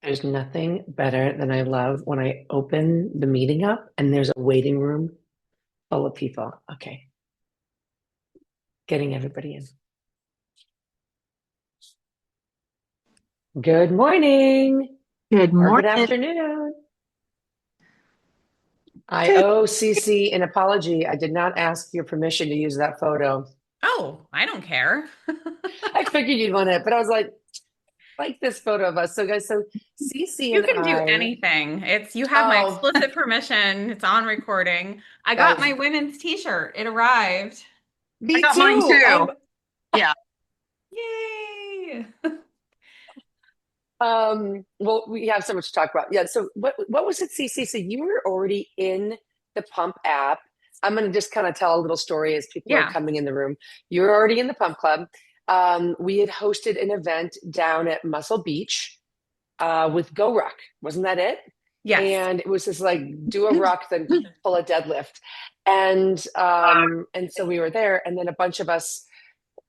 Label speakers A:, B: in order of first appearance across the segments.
A: There's nothing better than I love when I open the meeting up and there's a waiting room full of people. Okay, getting everybody in. Good morning
B: Good
A: or good
B: morning.
A: afternoon. I
B: Good.
A: owe Cece an apology. I did not ask your permission to use that photo.
C: Oh, I don't care.
A: I figured you'd want it, but I was like this photo of us. So guys, so Cece
C: You
A: and
C: can do
A: I,
C: anything. You have my
A: oh,
C: explicit permission. It's on recording. I got
A: guys,
C: my women's t-shirt. It arrived.
B: I
A: me
B: got mine
A: too.
B: too. Yeah.
C: Yay!
A: Well, we have so much to talk about. Yeah, so what was it, Cece? So you were already in the Pump app. I'm gonna just kind of tell a little story as people are
C: Yeah.
A: coming in the room. You're already in the Pump Club. We had hosted an event down at Muscle Beach with Go Ruck. Wasn't that it?
C: Yes.
A: And it was just like do a ruck, then pull a deadlift. And so we were there, and then a bunch of us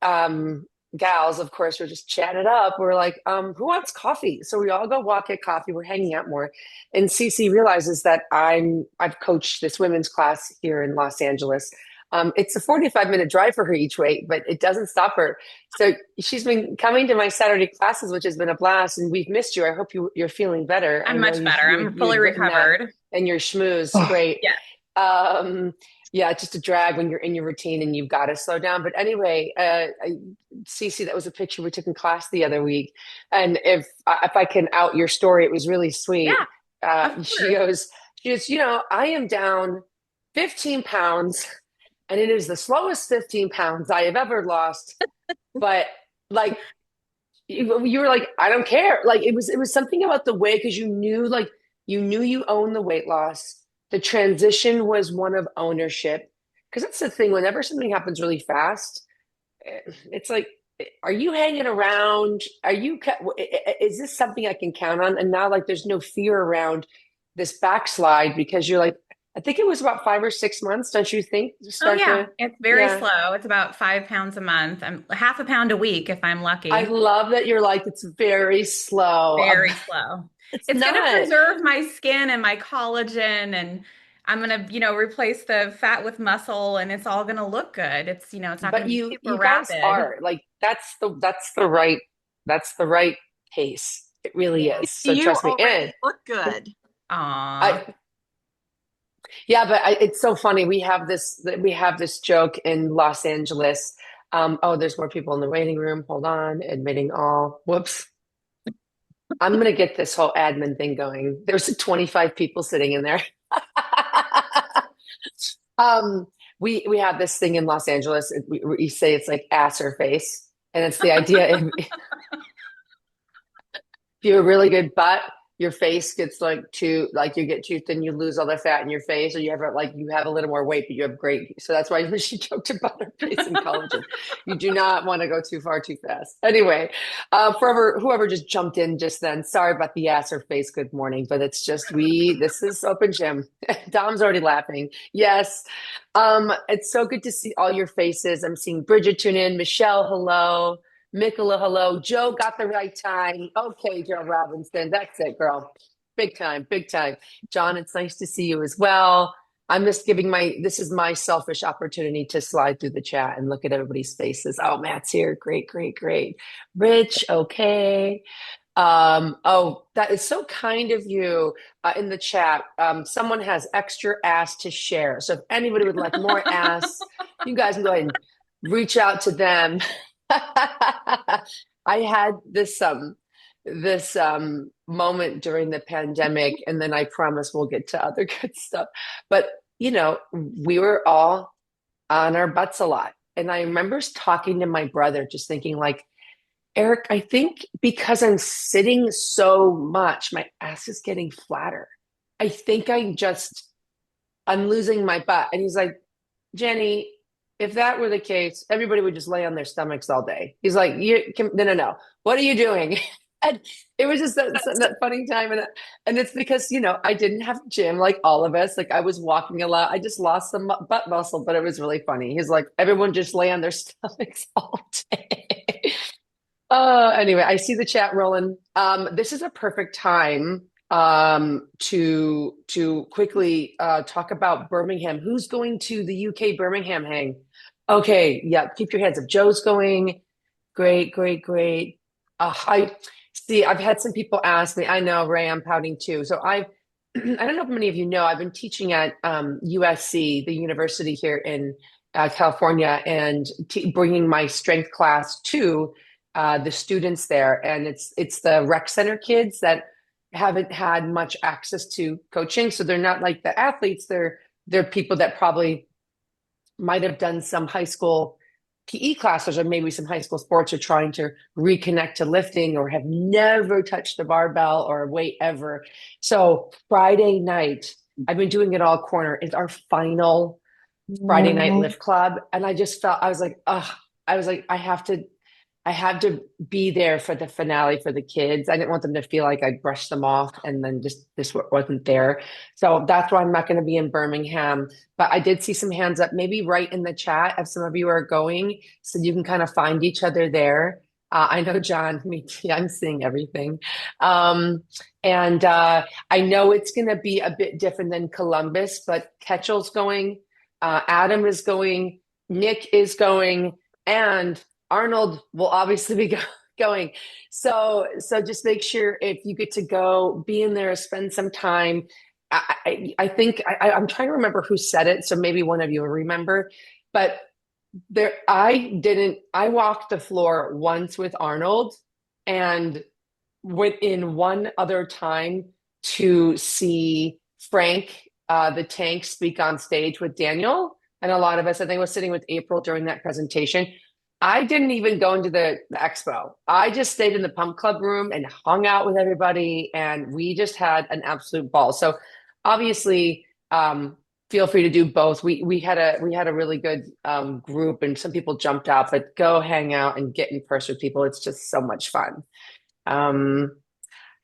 A: um, gals, of course, were just chatting it up. We're like, who wants coffee? So we all go walk, get coffee. We're hanging out more. And Cece realizes that I've coached this women's class here in Los Angeles. It's a 45-minute drive for her each way, but it doesn't stop her. So she's been coming to my Saturday classes, which has been a blast. And we've missed you. I hope you're feeling better. I
C: I'm
A: know
C: much better. I'm
A: you
C: fully
A: had written that
C: recovered.
A: in your schmooze.
B: Oh,
A: Great.
C: Yes.
A: Um, yeah, it's just a drag when you're in your routine and you've got to slow down. But anyway, Cece, that was a picture we took in class the other week. And if I can out your story, it was really sweet.
C: Yeah, of
A: She
C: course.
A: goes, I am down 15 pounds, and it is the slowest 15 pounds I have ever lost. But like you were like, I don't care. Like it was something about the way because you knew you owned the weight loss. The transition was one of ownership. Because that's the thing, whenever something happens really fast, it's like, are you hanging around? Is this something I can count on? And now like there's no fear around this backslide because you're like, I think it was about 5 or 6 months, don't you think? To
C: Oh
A: start
C: yeah,
A: to,
C: it's very
A: yeah.
C: slow. It's about 5 pounds a month. I'm half a pound a week if I'm
A: I
C: lucky.
A: love that you're like, it's very slow.
C: Very slow.
A: It's
C: It's going to
A: not.
C: preserve my skin and my collagen, and I'm going to, replace the fat with muscle, and it's all going to look good. It's not going
A: But
C: to be
A: you
C: super
A: you guys
C: rapid.
A: are like that's the right pace. It really
C: Yeah.
A: is. So
B: you
A: trust me. And
B: already look good.
C: Aw.
A: I yeah, but it's so funny. We have this joke in Los Angeles. Oh, there's more people in the waiting room. Hold on, admitting all. Whoops. I'm gonna get this whole admin thing going. There's 25 people sitting in there. Um, we have this thing in Los Angeles. We say it's like ass or face, and it's the idea if you have a really good butt, your face gets like you get too thin, you lose all the fat in your face, or you have a little more weight, but you have great. So that's why she joked about her face in collagen. You do not want to go too far too fast. Anyway, for whoever just jumped in just then, sorry about the ass or face. Good morning, but it's just this is open gym. Dom's already laughing. Yes, it's so good to see all your faces. I'm seeing Bridget tune in, Michelle, hello. Mikola, hello. Joe got the right time. Okay, Joe Robinson. That's it, girl. Big time, big time. John, it's nice to see you as well. I'm just this is my selfish opportunity to slide through the chat and look at everybody's faces. Oh, Matt's here. Great, great, great. Rich, okay. Oh, that is so kind of you in the chat. Someone has extra ass to share. So if anybody would like more ass, you guys can go ahead and reach out to them. I had this moment during the pandemic, and then I promise we'll get to other good stuff. But we were all on our butts a lot. And I remember talking to my brother, just thinking like, Eric, I think because I'm sitting so much, my ass is getting flatter. I think I'm losing my butt. And he's like, Jenny, if that were the case, everybody would just lay on their stomachs all day. He's like, no, no, no. What are you doing? And it was just that funny time. And it's because, I didn't have a gym like all of us. Like I was walking a lot. I just lost some butt muscle, but it was really funny. He's like, everyone just lay on their stomachs all day. Anyway, I see the chat rolling. This is a perfect time to quickly talk about Birmingham. Who's going to the UK Birmingham hang? Okay, yeah, keep your hands up. Joe's going. Great, great, great. I see. I've had some people ask me. I know, Ray, I'm pouting too. So I don't know if many of you know, I've been teaching at USC, the university here in California, and t bringing my strength class to the students there. And it's the rec center kids that haven't had much access to coaching. So they're not like the athletes. They're people that probably might have done some high school PE classes or maybe some high school sports or trying to reconnect to lifting or have never touched the barbell or weight ever. So Friday night, I've been doing it all corner is our final Friday night lift club. And I just felt, I was like, oh, I was like, I had to be there for the finale for the kids. I didn't want them to feel like I brushed them off and then just this wasn't there. So that's why I'm not going to be in Birmingham. But I did see some hands up, maybe right in the chat if some of you are going, so you can kind of find each other there. I know, John, me too, I'm seeing everything. And I know it's going to be a bit different than Columbus, but Ketchell's going, Adam is going, Nick is going, and Arnold will obviously be going. So just make sure if you get to go, be in there, spend some time. I think I'm trying to remember who said it, so maybe one of you will remember. But I walked the floor once with Arnold and went in one other time to see Frank, the tank, speak on stage with Daniel. And a lot of us, I think, was sitting with April during that presentation. I didn't even go into the expo. I just stayed in the pump club room and hung out with everybody, and we just had an absolute ball. So obviously, feel free to do both. We had a really good group, and some people jumped out, but go hang out and get in person with people. It's just so much fun. Um,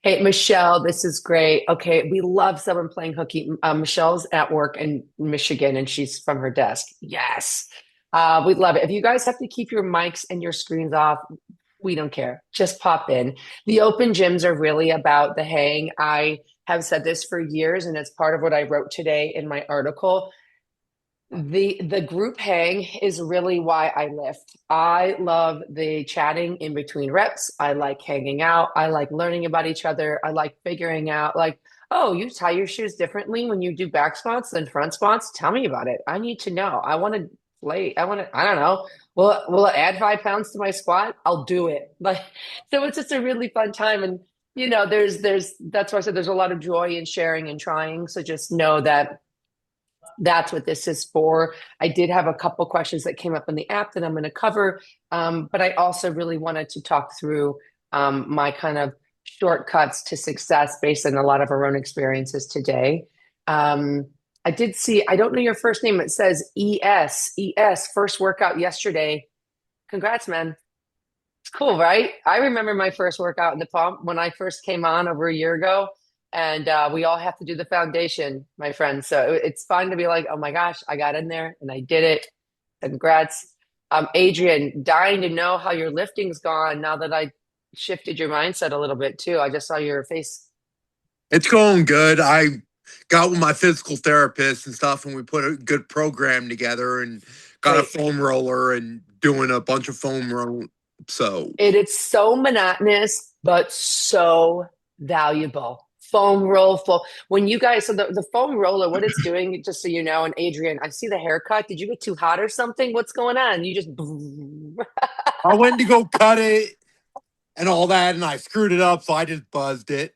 A: Hey, Michelle, this is great. Okay, we love someone playing hooky. Michelle's at work in Michigan and she's from her desk. Yes. We'd love it. If you guys have to keep your mics and your screens off, we don't care. Just pop in. The open gyms are really about the hang. I have said this for years, and it's part of what I wrote today in my article. The group hang is really why I lift. I love the chatting in between reps. I like hanging out. I like learning about each other. I like figuring out like, oh, you tie your shoes differently when you do back squats than front squats. Tell me about it. I need to know. I want to play. I don't know. Will it add 5 pounds to my squat? I'll do it. Like, so it's just a really fun time. And there's that's why I said there's a lot of joy in sharing and trying. So just know that that's what this is for. I did have a couple questions that came up in the app that I'm going to cover, but I also really wanted to talk through my kind of shortcuts to success based on a lot of our own experiences today. I did see, I don't know your first name. It says ES, first workout yesterday. Congrats, man. It's cool, right? I remember my first workout in the pump when I first came on over a year ago. And we all have to do the foundation, my friends. So it's fun to be like, oh my gosh, I got in there and I did it. Congrats. Adrian, dying to know how your lifting's gone now that I shifted your mindset a little bit too. I just saw your face.
D: It's going good. I got with my physical therapist and stuff, and we put a good program together and got a
A: Great.
D: foam roller and doing a bunch of foam roll. So
A: It's so monotonous, but so valuable. Foam roll full. When you guys, so the foam roller, what it's doing, just so you know, and Adrian, I see the haircut. Did you get too hot or something? What's going on? You just,
D: I went to go cut it and all that, and I screwed it up, so I just buzzed it.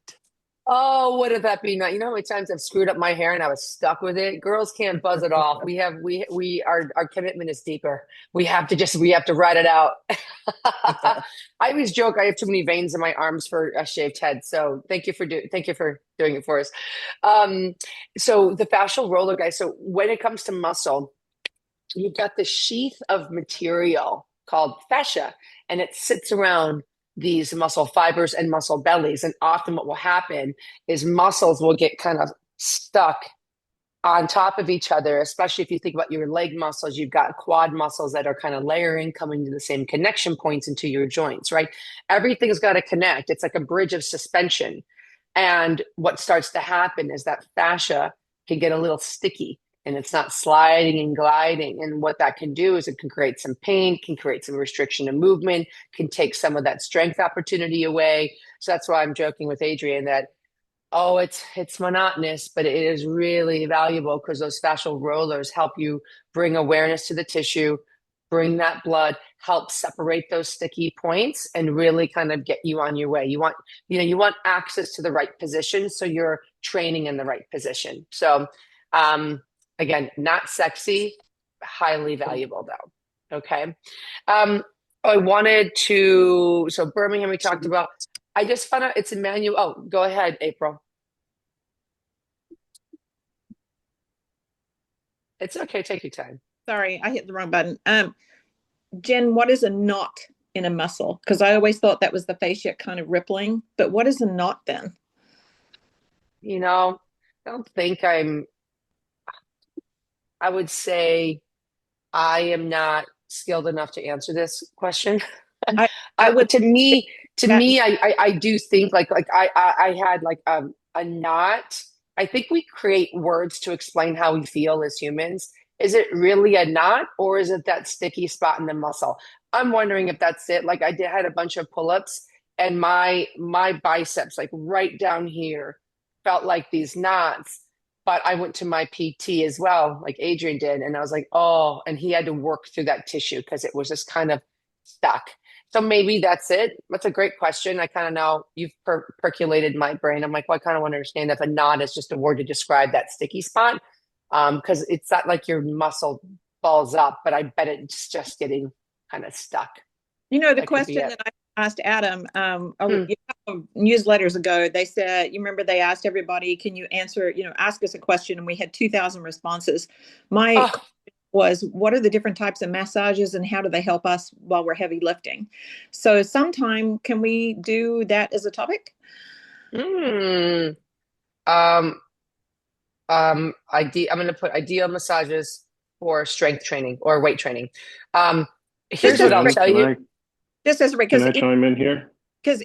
A: oh, what did that be? Now, you know how many times I've screwed up my hair and I was stuck with it? Girls can't buzz it off. Our commitment is deeper. We have to ride it out. I always joke I have too many veins in my arms for a shaved head. So thank you for doing it for us. Um, so the fascial roller, guys. So when it comes to muscle, you've got the sheath of material called fascia, and it sits around these muscle fibers and muscle bellies. And often what will happen is muscles will get kind of stuck on top of each other, especially if you think about your leg muscles, you've got quad muscles that are kind of layering, coming to the same connection points into your joints, right? Everything's got to connect. It's like a bridge of suspension. And what starts to happen is that fascia can get a little sticky and it's not sliding and gliding. And what that can do is it can create some pain, can create some restriction of movement, can take some of that strength opportunity away. So that's why I'm joking with Adrian that, oh, it's monotonous, but it is really valuable because those fascial rollers help you bring awareness to the tissue, bring that blood, help separate those sticky points, and really kind of get you on your way. You want access to the right position, so you're training in the right position. So, again, not sexy, highly valuable though. Okay. I wanted to. So Birmingham, we talked about. I just found out it's Emmanuel. Oh, go ahead, April. It's okay. Take your time.
E: Sorry, I hit the wrong button. Jen, what is a knot in a muscle? Because I always thought that was the fascia kind of rippling, but what is a knot then?
A: I don't think I would say I am not skilled enough to answer this question.
E: I would
A: To me,
E: that
A: I do think I had like a knot. I think we create words to explain how we feel as humans. Is it really a knot or is it that sticky spot in the muscle? I'm wondering if that's it. Like had a bunch of pull-ups and my biceps, like right down here, felt like these knots. But I went to my PT as well, like Adrian did, and I was like, oh, and he had to work through that tissue because it was just kind of stuck. So maybe that's it. That's a great question. I kind of know you've percolated my brain. I'm like, well, I kind of want to understand if a knot is just a word to describe that sticky spot. Because it's not like your muscle balls up, but I bet it's just getting kind of stuck.
E: the
A: That could be
E: question
A: it.
E: that I asked Adam newsletters ago, they said, you remember they asked everybody, can you answer, ask us a question, and we had 2,000 responses. My
A: Oh,
E: was, what are the different types of massages and how do they help us while we're heavy lifting? So sometime can we do that as a topic?
A: mm, um, I'm going to put ideal massages for strength training or weight training.
E: Just
A: Here's
E: as
A: what
E: a
A: I'll tell you.
E: just as
F: Can
E: because
F: I chime in here?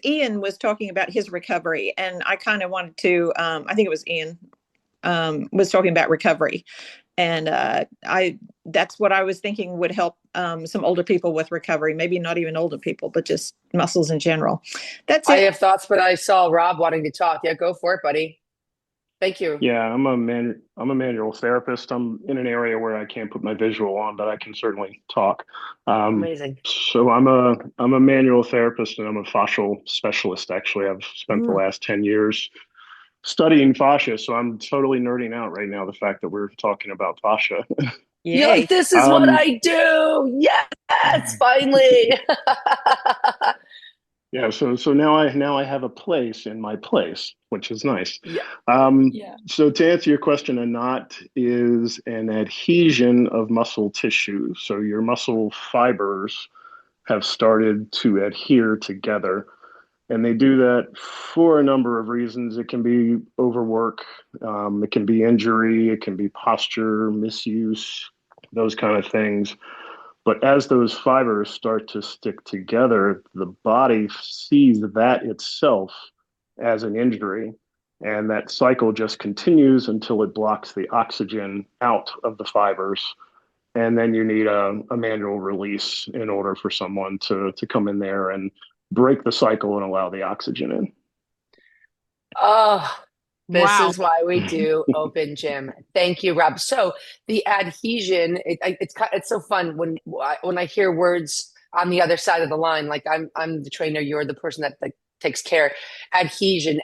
E: Ian was talking about his recovery, and I kind of wanted to. I think it was Ian was talking about recovery, and I that's what I was thinking would help some older people with recovery. Maybe not even older people, but just muscles in general. That's
A: I
E: it.
A: have thoughts, but I saw Rob wanting to talk. Yeah, go for it, buddy. Thank you.
F: Yeah, I'm a manual therapist. I'm in an area where I can't put my visual on, but I can certainly talk.
A: Amazing.
F: So I'm a manual therapist and I'm a fascial specialist. Actually, I've spent the
E: Mm,
F: last 10 years studying fascia, so I'm totally nerding out right now the fact that we're talking about fascia.
A: You're like,
E: yay!
A: this is what
F: Um,
A: I do. Yes, finally.
F: Yeah, so now I have a place in my place, which is nice.
A: Yeah,
F: Um,
A: yeah.
F: so to answer your question, a knot is an adhesion of muscle tissue. So your muscle fibers have started to adhere together, and they do that for a number of reasons. It can be overwork, it can be injury, it can be posture, misuse, those kind of things. But as those fibers start to stick together, the body sees that itself as an injury. And that cycle just continues until it blocks the oxygen out of the fibers. And then you need a manual release in order for someone to come in there and break the cycle and allow the oxygen in.
A: Oh, this
B: Wow.
A: is why we do open gym. Thank you, Rob. So the adhesion, it's so fun when I hear words on the other side of the line. Like I'm the trainer, you're the person that like takes care. Adhesion,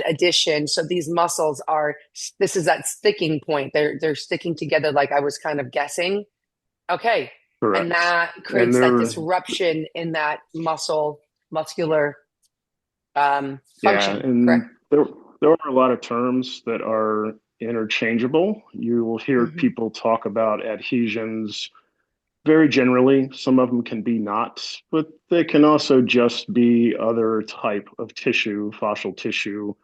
A: addition. So these muscles are. This is that sticking point. They're sticking together. Like I was kind of guessing. Okay, and
F: Correct.
A: that
F: And
A: creates that
F: there,
A: disruption in that muscular
F: yeah,
A: function.
F: and
A: Correct.
F: there are a lot of terms that are interchangeable. You will hear
A: Mhm.
F: people talk about adhesions very generally. Some of them can be knots, but they can also just be other type of tissue, fascial tissue,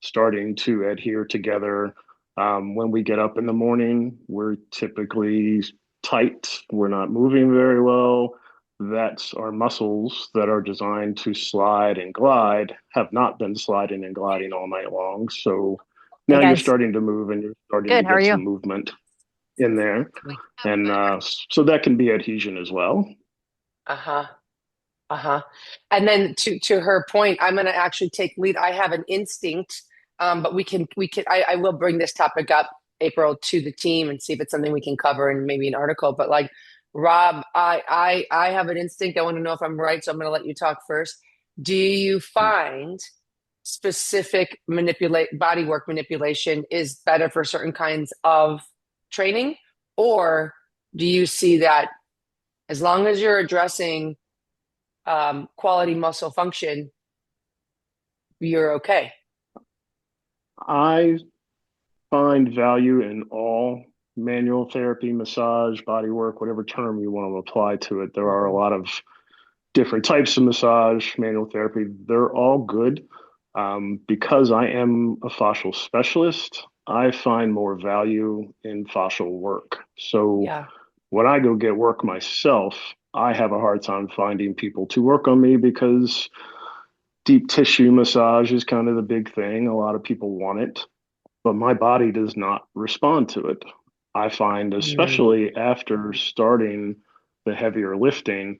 F: starting to adhere together. When we get up in the morning, we're typically tight. We're not moving very well. That's our muscles that are designed to slide and glide have not been sliding and gliding all night long. So
G: Hey
F: now you're
G: guys.
F: starting to move and you're starting to
G: Good. How are
F: get some
G: you?
F: movement in there. And so that can be adhesion as well.
A: Uh-huh. Uh-huh. And then to her point, I'm going to actually take lead. I have an instinct, but I will bring this topic up, April, to the team and see if it's something we can cover in maybe an article. But like Rob, I have an instinct. I want to know if I'm right, so I'm going to let you talk first. Do you find specific manipulate body work manipulation is better for certain kinds of training, or do you see that as long as you're addressing quality muscle function, you're okay?
F: I find value in all manual therapy, massage, body work, whatever term you want to apply to it. There are a lot of different types of massage, manual therapy. They're all good. Because I am a fascial specialist, I find more value in fascial work. So
A: Yeah.
F: when I go get work myself, I have a hard time finding people to work on me because deep tissue massage is kind of the big thing. A lot of people want it, but my body does not respond to it. I find,
A: Mm.
F: especially after starting the heavier lifting,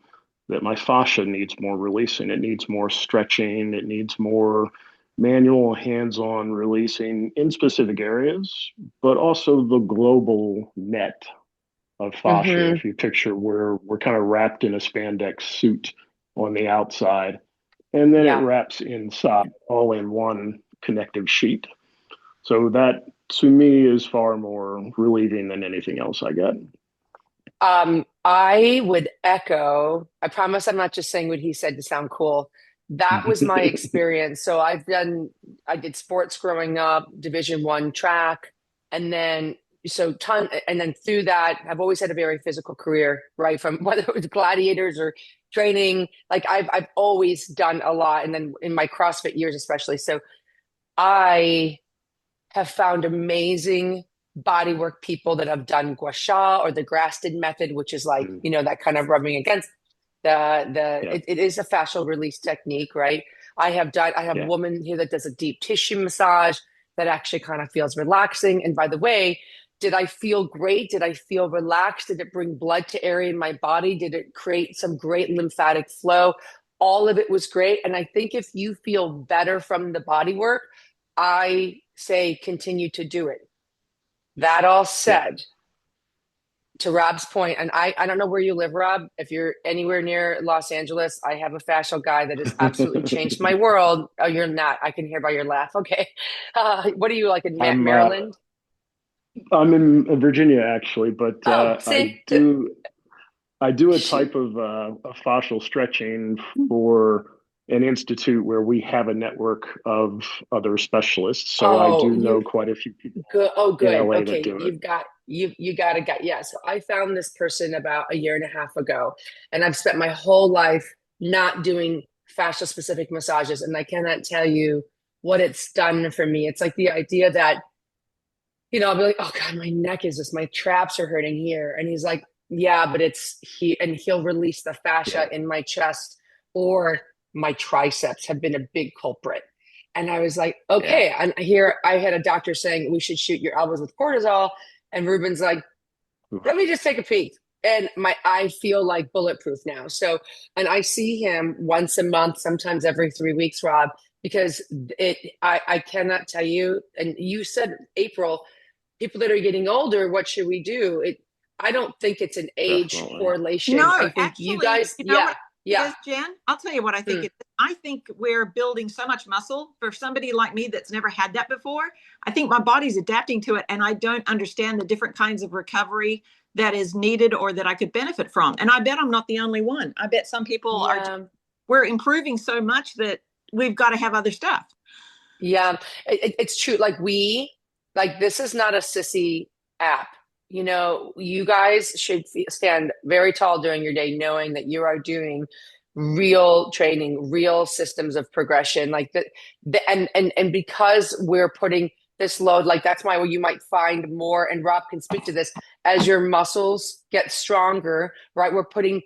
F: that my fascia needs more releasing. It needs more stretching. It needs more manual, hands on releasing in specific areas, but also the global net of fascia.
A: Hmm.
F: If you picture where we're kind of wrapped in a spandex suit on the outside, and then it
A: Yeah.
F: wraps inside all in one connective sheet. So that to me is far more relieving than anything else I get.
A: I would echo, I promise I'm not just saying what he said to sound cool. That was my experience. So I did sports growing up, Division 1 track, and then and then through that, I've always had a very physical career, right? From whether it was gladiators or training, like I've always done a lot, and then in my CrossFit years especially. So I have found amazing bodywork people that have done gua sha or the Graston method, which is like, that kind of rubbing against
F: Yeah,
A: it is a fascial release technique, right? I have a
F: yeah.
A: woman here that does a deep tissue massage that actually kind of feels relaxing. And by the way, did I feel great? Did I feel relaxed? Did it bring blood to area in my body? Did it create some great lymphatic flow? All of it was great. And I think if you feel better from the body work, I say continue to do it. That all
F: Yeah.
A: said, to Rob's point, and I don't know where you live, Rob. If you're anywhere near Los Angeles, I have a fascial guy that has absolutely changed my world. Oh, you're not. I can hear by your laugh. Okay. What are you like in
F: I'm
A: Maryland?
F: I'm in Virginia actually, but
A: Oh, see?
F: I do a
A: Shoot.
F: type of a fascial stretching for an institute where we have a network of other specialists. So I
A: Oh,
F: do know
A: you
F: quite a few people
A: good. Oh,
F: in
A: good.
F: LA that
A: Okay.
F: do it.
A: You got to get, yeah. So I found this person about a year and a half ago, and I've spent my whole life not doing fascia specific massages. And I cannot tell you what it's done for me. It's like the idea that, I'll be like, oh God, my neck is just, my traps are hurting here. And he's like, yeah, but and he'll release the
F: Yeah,
A: fascia in my chest or my triceps have been a big culprit. And I was like,
F: yeah.
A: okay. And here I had a doctor saying we should shoot your elbows with cortisol. And Ruben's like,
F: Oof.
A: let me just take a peek. And I feel like bulletproof now. So, and I see him once a month, sometimes every 3 weeks, Rob, because I cannot tell you. And you said, April, people that are getting older, what should we do? I don't think it's an age
F: Definitely.
A: correlation. I
B: No,
A: think you
B: actually,
A: guys,
B: you know
A: yeah,
B: what it
A: yeah.
B: is, Jen? I'll tell you what I think
A: Hmm.
B: it is. I think we're building so much muscle for somebody like me that's never had that before. I think my body's adapting to it, and I don't understand the different kinds of recovery that is needed or that I could benefit from. And I bet I'm not the only one. I bet some people are.
A: Yeah.
B: We're improving so much that we've got to have other stuff.
A: Yeah, it's true. Like this is not a sissy app. You guys should stand very tall during your day, knowing that you are doing real training, real systems of progression. Like and because we're putting this load. Like that's why you might find more, and Rob can speak to this, as your muscles get stronger, right? We're putting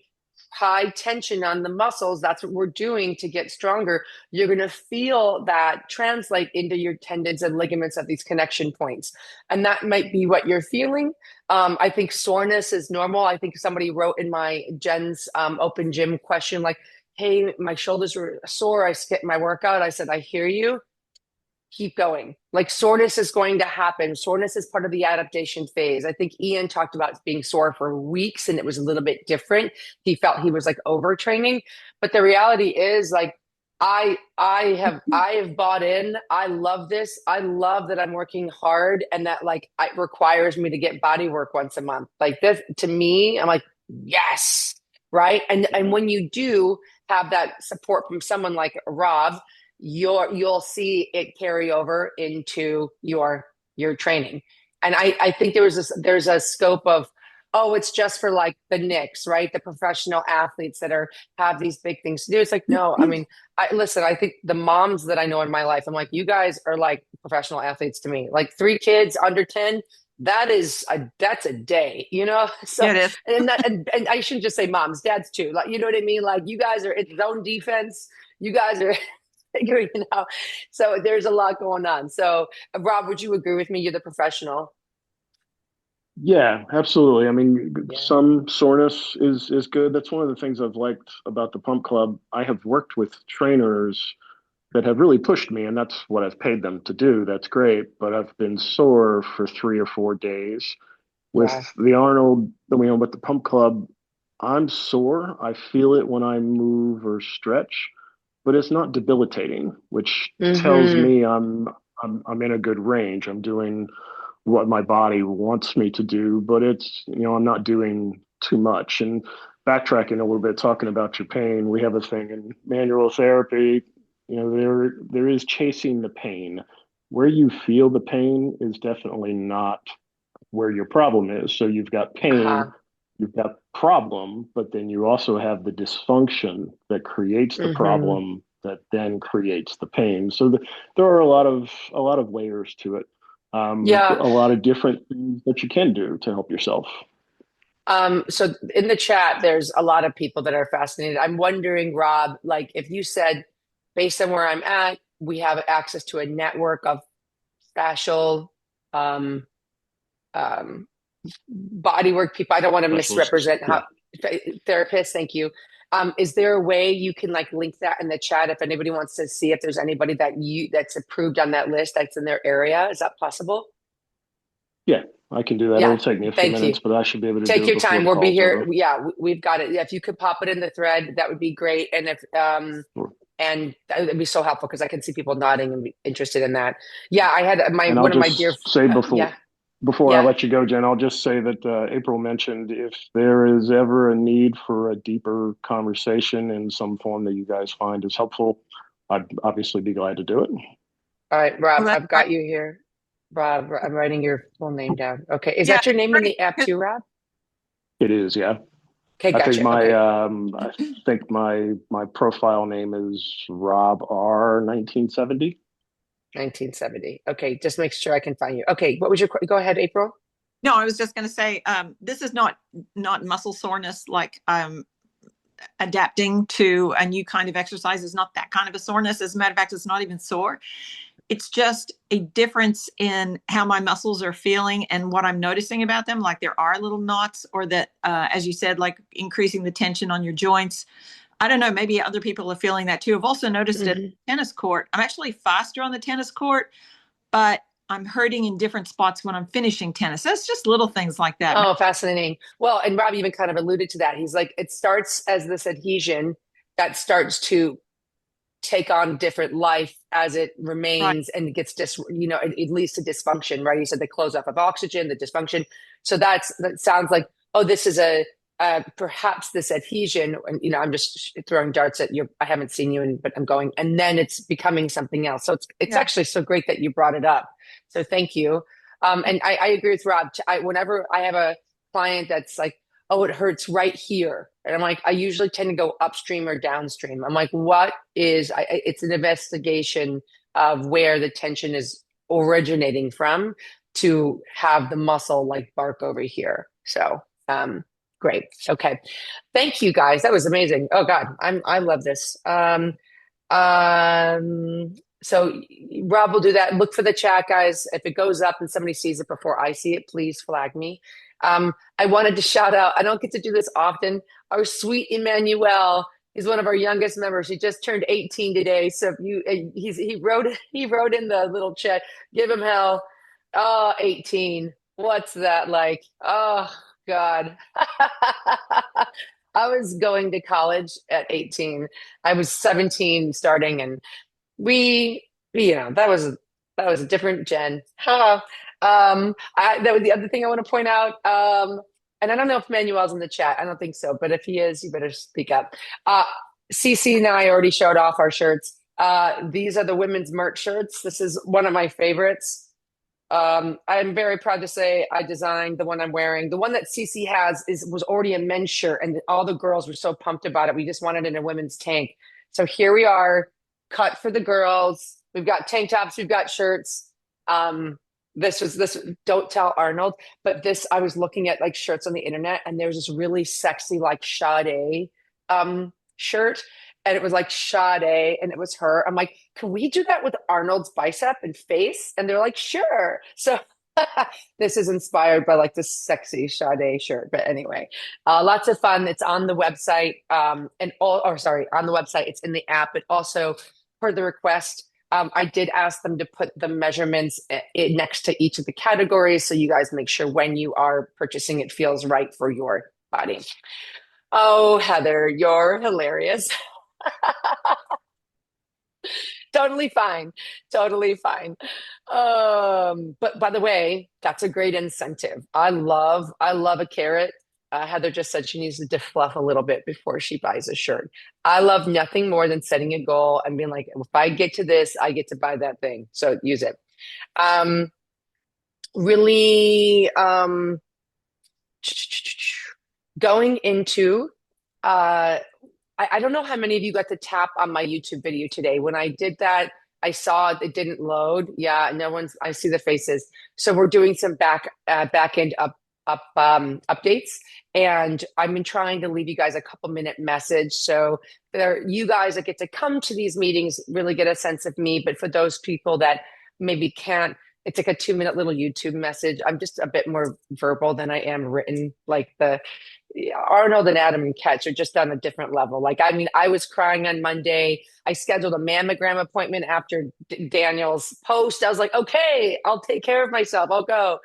A: high tension on the muscles. That's what we're doing to get stronger. You're going to feel that translate into your tendons and ligaments at these connection points. And that might be what you're feeling. I think soreness is normal. I think somebody wrote in my Jen's open gym question, like, hey, my shoulders were sore. I skipped my workout. I said, I hear you. Keep going. Like soreness is going to happen. Soreness is part of the adaptation phase. I think Ian talked about being sore for weeks and it was a little bit different. He felt he was like overtraining, but the reality is like I have bought in. I love this. I love that I'm working hard and that like it requires me to get body work once a month. Like this to me, I'm like, yes, right? And when you do have that support from someone like Rob, you'll see it carry over into your training. And I think there's a scope of, oh, it's just for like the Knicks, right? The professional athletes that have these big things to do. It's like, no, I mean, listen, I think the moms that I know in my life, I'm like, you guys are like professional athletes to me. Like 3 kids under 10, that's a day, you know? So
B: Yeah, it is.
A: and I shouldn't just say moms, dads too. Like, you know what I mean? Like you guys are it's zone defense. You guys are figuring it out. So there's a lot going on. So Rob, would you agree with me? You're the professional.
F: Yeah, absolutely. I mean,
A: Yeah.
F: some soreness is good. That's one of the things I've liked about the Pump Club. I have worked with trainers that have really pushed me, and that's what I've paid them to do. That's great, but I've been sore for 3 or 4 days. With
A: Yeah.
F: the Arnold, with the Pump Club, I'm sore. I feel it when I move or stretch, but it's not debilitating, which tells
A: Mm-hmm.
F: me I'm in a good range. I'm doing what my body wants me to do, but it's, I'm not doing too much. And backtracking a little bit, talking about your pain, we have a thing in manual therapy, there is chasing the pain. Where you feel the pain is definitely not where your problem is. So you've got pain,
A: Uh-huh.
F: you've got problem, but then you also have the dysfunction that creates the
A: Mm-hmm.
F: problem that then creates the pain. So there are a lot of layers to it. A
A: Yeah.
F: lot of different things that you can do to help yourself.
A: So in the chat, there's a lot of people that are fascinated. I'm wondering, Rob, like if you said, based on where I'm at, we have access to a network of fascial um, um, bodywork people. I don't want to
F: Specialists.
A: misrepresent
F: Yeah.
A: how therapists. Thank you. Is there a way you can like link that in the chat if anybody wants to see if there's anybody that's approved on that list that's in their area? Is that possible?
F: Yeah, I can do that.
A: Yeah.
F: It'll take me a few
A: Thank you.
F: minutes, but I should be able to
A: Take
F: do it
A: your
F: before
A: time.
F: the
A: We'll be
F: call's
A: here.
F: over.
A: Yeah, we've got it. Yeah, if you could pop it in the thread, that would be great. And if
F: Sure.
A: and that would be so helpful because I can see people nodding and be interested in that. Yeah, I had my
F: And I'll
A: one of my dear.
F: just say
A: Yeah,
F: before I
A: yeah.
F: let you go, Jen, I'll just say that April mentioned if there is ever a need for a deeper conversation in some form that you guys find is helpful, I'd obviously be glad to do it.
A: All right, Rob,
B: Well, that's
A: I've
B: great.
A: got you here. Rob, I'm writing your full name down. Okay, is
B: Yeah,
A: that your name in
B: great.
A: the app
B: 'Cause-
A: too, Rob?
F: It is, yeah.
A: Okay,
F: I think
A: gotcha.
F: my
A: Okay,
F: my profile name is Rob R 1970.
A: 1970. Okay, just make sure I can find you. Okay, what was your? Go ahead, April.
B: No, I was just going to say, this is not muscle soreness like adapting to a new kind of exercise is not that kind of a soreness. As a matter of fact, it's not even sore. It's just a difference in how my muscles are feeling and what I'm noticing about them. Like there are little knots, or that, as you said, like increasing the tension on your joints. I don't know, maybe other people are feeling that too. I've also noticed at
A: Mm-hmm.
B: the tennis court, I'm actually faster on the tennis court, but I'm hurting in different spots when I'm finishing tennis. That's just little things like that.
A: Oh, fascinating. Well, and Rob even kind of alluded to that. He's like, it starts as this adhesion that starts to take on different life as it
B: Right.
A: remains and it gets it leads to dysfunction, right? You said the close off of oxygen, the dysfunction. So that sounds like, oh, this is perhaps this adhesion. And I'm just throwing darts at you. I haven't seen you, but I'm going, and then it's becoming something else. So it's
B: Yeah.
A: actually so great that you brought it up. So thank you. And I agree with Rob. Whenever I have a client that's like, oh, it hurts right here. And I'm like, I usually tend to go upstream or downstream. I'm like, it's an investigation of where the tension is originating from to have the muscle like bark over here. So, great. Okay. Thank you guys. That was amazing. Oh God, I love this. So Rob will do that. Look for the chat, guys. If it goes up and somebody sees it before I see it, please flag me. I wanted to shout out, I don't get to do this often, our sweet Emmanuel. He's one of our youngest members. He just turned 18 today. So if you he wrote in the little chat, give him hell. Oh, 18. What's that like? Oh God. I was going to college at 18. I was 17 starting, and we, that was a different gen. That was the other thing I want to point out. And I don't know if Manuel's in the chat. I don't think so, but if he is, you better speak up. Cece and I already showed off our shirts. These are the women's merch shirts. This is one of my favorites. I'm very proud to say I designed the one I'm wearing. The one that Cece has was already a men's shirt, and all the girls were so pumped about it. We just wanted it in a women's tank. So here we are, cut for the girls. We've got tank tops, we've got shirts. This don't tell Arnold, but this I was looking at like shirts on the internet, and there was this really sexy like Sade shirt, and it was like Sade, and it was her. I'm like, can we do that with Arnold's bicep and face? And they're like, sure. So this is inspired by like this sexy Sade shirt. But anyway, lots of fun. It's on the website, on the website. It's in the app. But also, per the request, I did ask them to put the measurements next to each of the categories, so you guys make sure when you are purchasing, it feels right for your body. Oh, Heather, you're hilarious. Totally fine. Totally fine. But by the way, that's a great incentive. I love a carrot. Heather just said she needs to defluff a little bit before she buys a shirt. I love nothing more than setting a goal and being like, if I get to this, I get to buy that thing. So use it. Really, going into I don't know how many of you got to tap on my YouTube video today. When I did that, I saw it didn't load. Yeah, no one's, I see the faces. So we're doing some back end updates. And I've been trying to leave you guys a couple minute message. So there, you guys that get to come to these meetings really get a sense of me. But for those people that maybe can't, it's like a 2-minute little YouTube message. I'm just a bit more verbal than I am written. Like the Arnold and Adam and Ketch are just on a different level. Like, I mean, I was crying on Monday. I scheduled a mammogram appointment after Daniel's post. I was like, okay, I'll take care of myself. I'll go.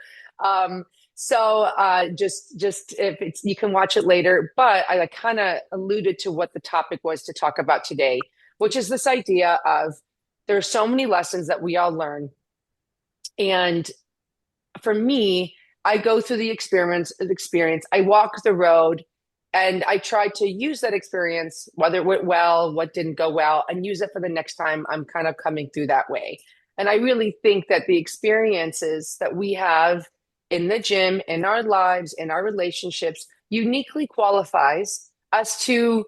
A: Just if it's, you can watch it later, but I kind of alluded to what the topic was to talk about today, which is this idea of there are so many lessons that we all learn. And for me, I go through the experience, I walk the road, and I try to use that experience, whether it went well, what didn't go well, and use it for the next time I'm kind of coming through that way. And I really think that the experiences that we have in the gym, in our lives, in our relationships, uniquely qualifies us to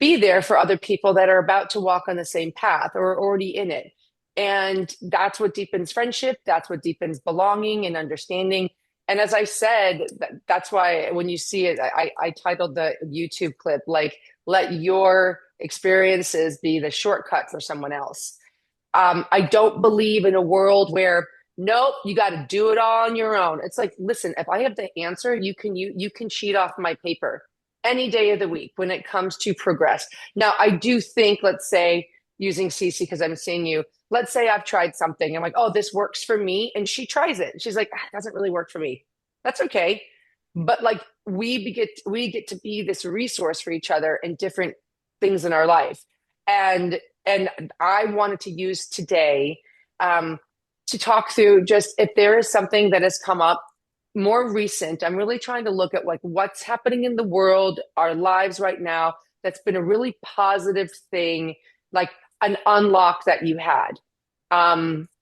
A: be there for other people that are about to walk on the same path or are already in it. And that's what deepens friendship. That's what deepens belonging and understanding. And as I said, that's why when you see it, I titled the YouTube clip, like, let your experiences be the shortcut for someone else. I don't believe in a world where, nope, you got to do it all on your own. It's like, listen, if I have the answer, you can cheat off my paper any day of the week when it comes to progress. Now, I do think, let's say, using Cece, because I'm seeing you, let's say I've tried something. I'm like, oh, this works for me. And she tries it. She's like, it doesn't really work for me. That's okay. But like we get to be this resource for each other in different things in our life. And I wanted to use today to talk through just if there is something that has come up more recent. I'm really trying to look at like what's happening in the world, our lives right now. That's been a really positive thing, like an unlock that you had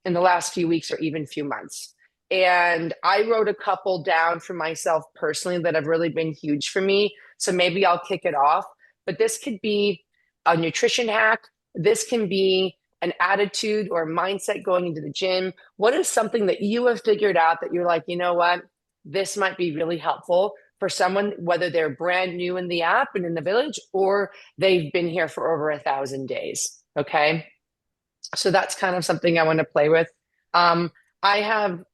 A: in the last few weeks or even few months. And I wrote a couple down for myself personally that have really been huge for me. So maybe I'll kick it off. But this could be a nutrition hack. This can be an attitude or mindset going into the gym? What is something that you have figured out that you're like, you know what, this might be really helpful for someone, whether they're brand new in the app and in the village, or they've been here for over 1,000 days. Okay. So that's kind of something I want to play with. Um, I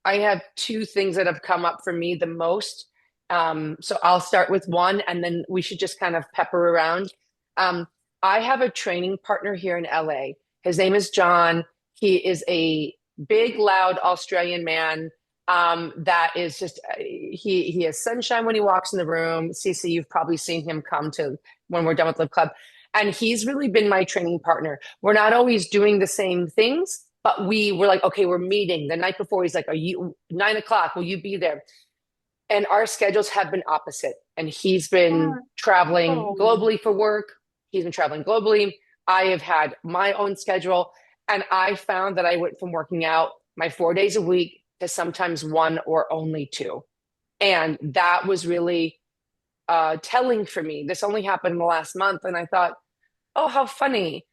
A: have two things that have come up for me the most. So I'll start with one, and then we should just kind of pepper around. Um, I have a training partner here in LA. His name is John. He is a big, loud Australian man. That is just he has sunshine when he walks in the room. Cece, you've probably seen him come to when we're done with Live Club, and he's really been my training partner. We're not always doing the same things, but we were like, okay, we're meeting the night before. He's like, are you 9 o'clock? Will you be there? And our schedules have been opposite. And he's been traveling globally for work. He's been traveling globally. I have had my own schedule. And I found that I went from working out my 4 days a week to sometimes one or only two. And that was really telling for me. This only happened in the last month. And I thought, oh, how funny.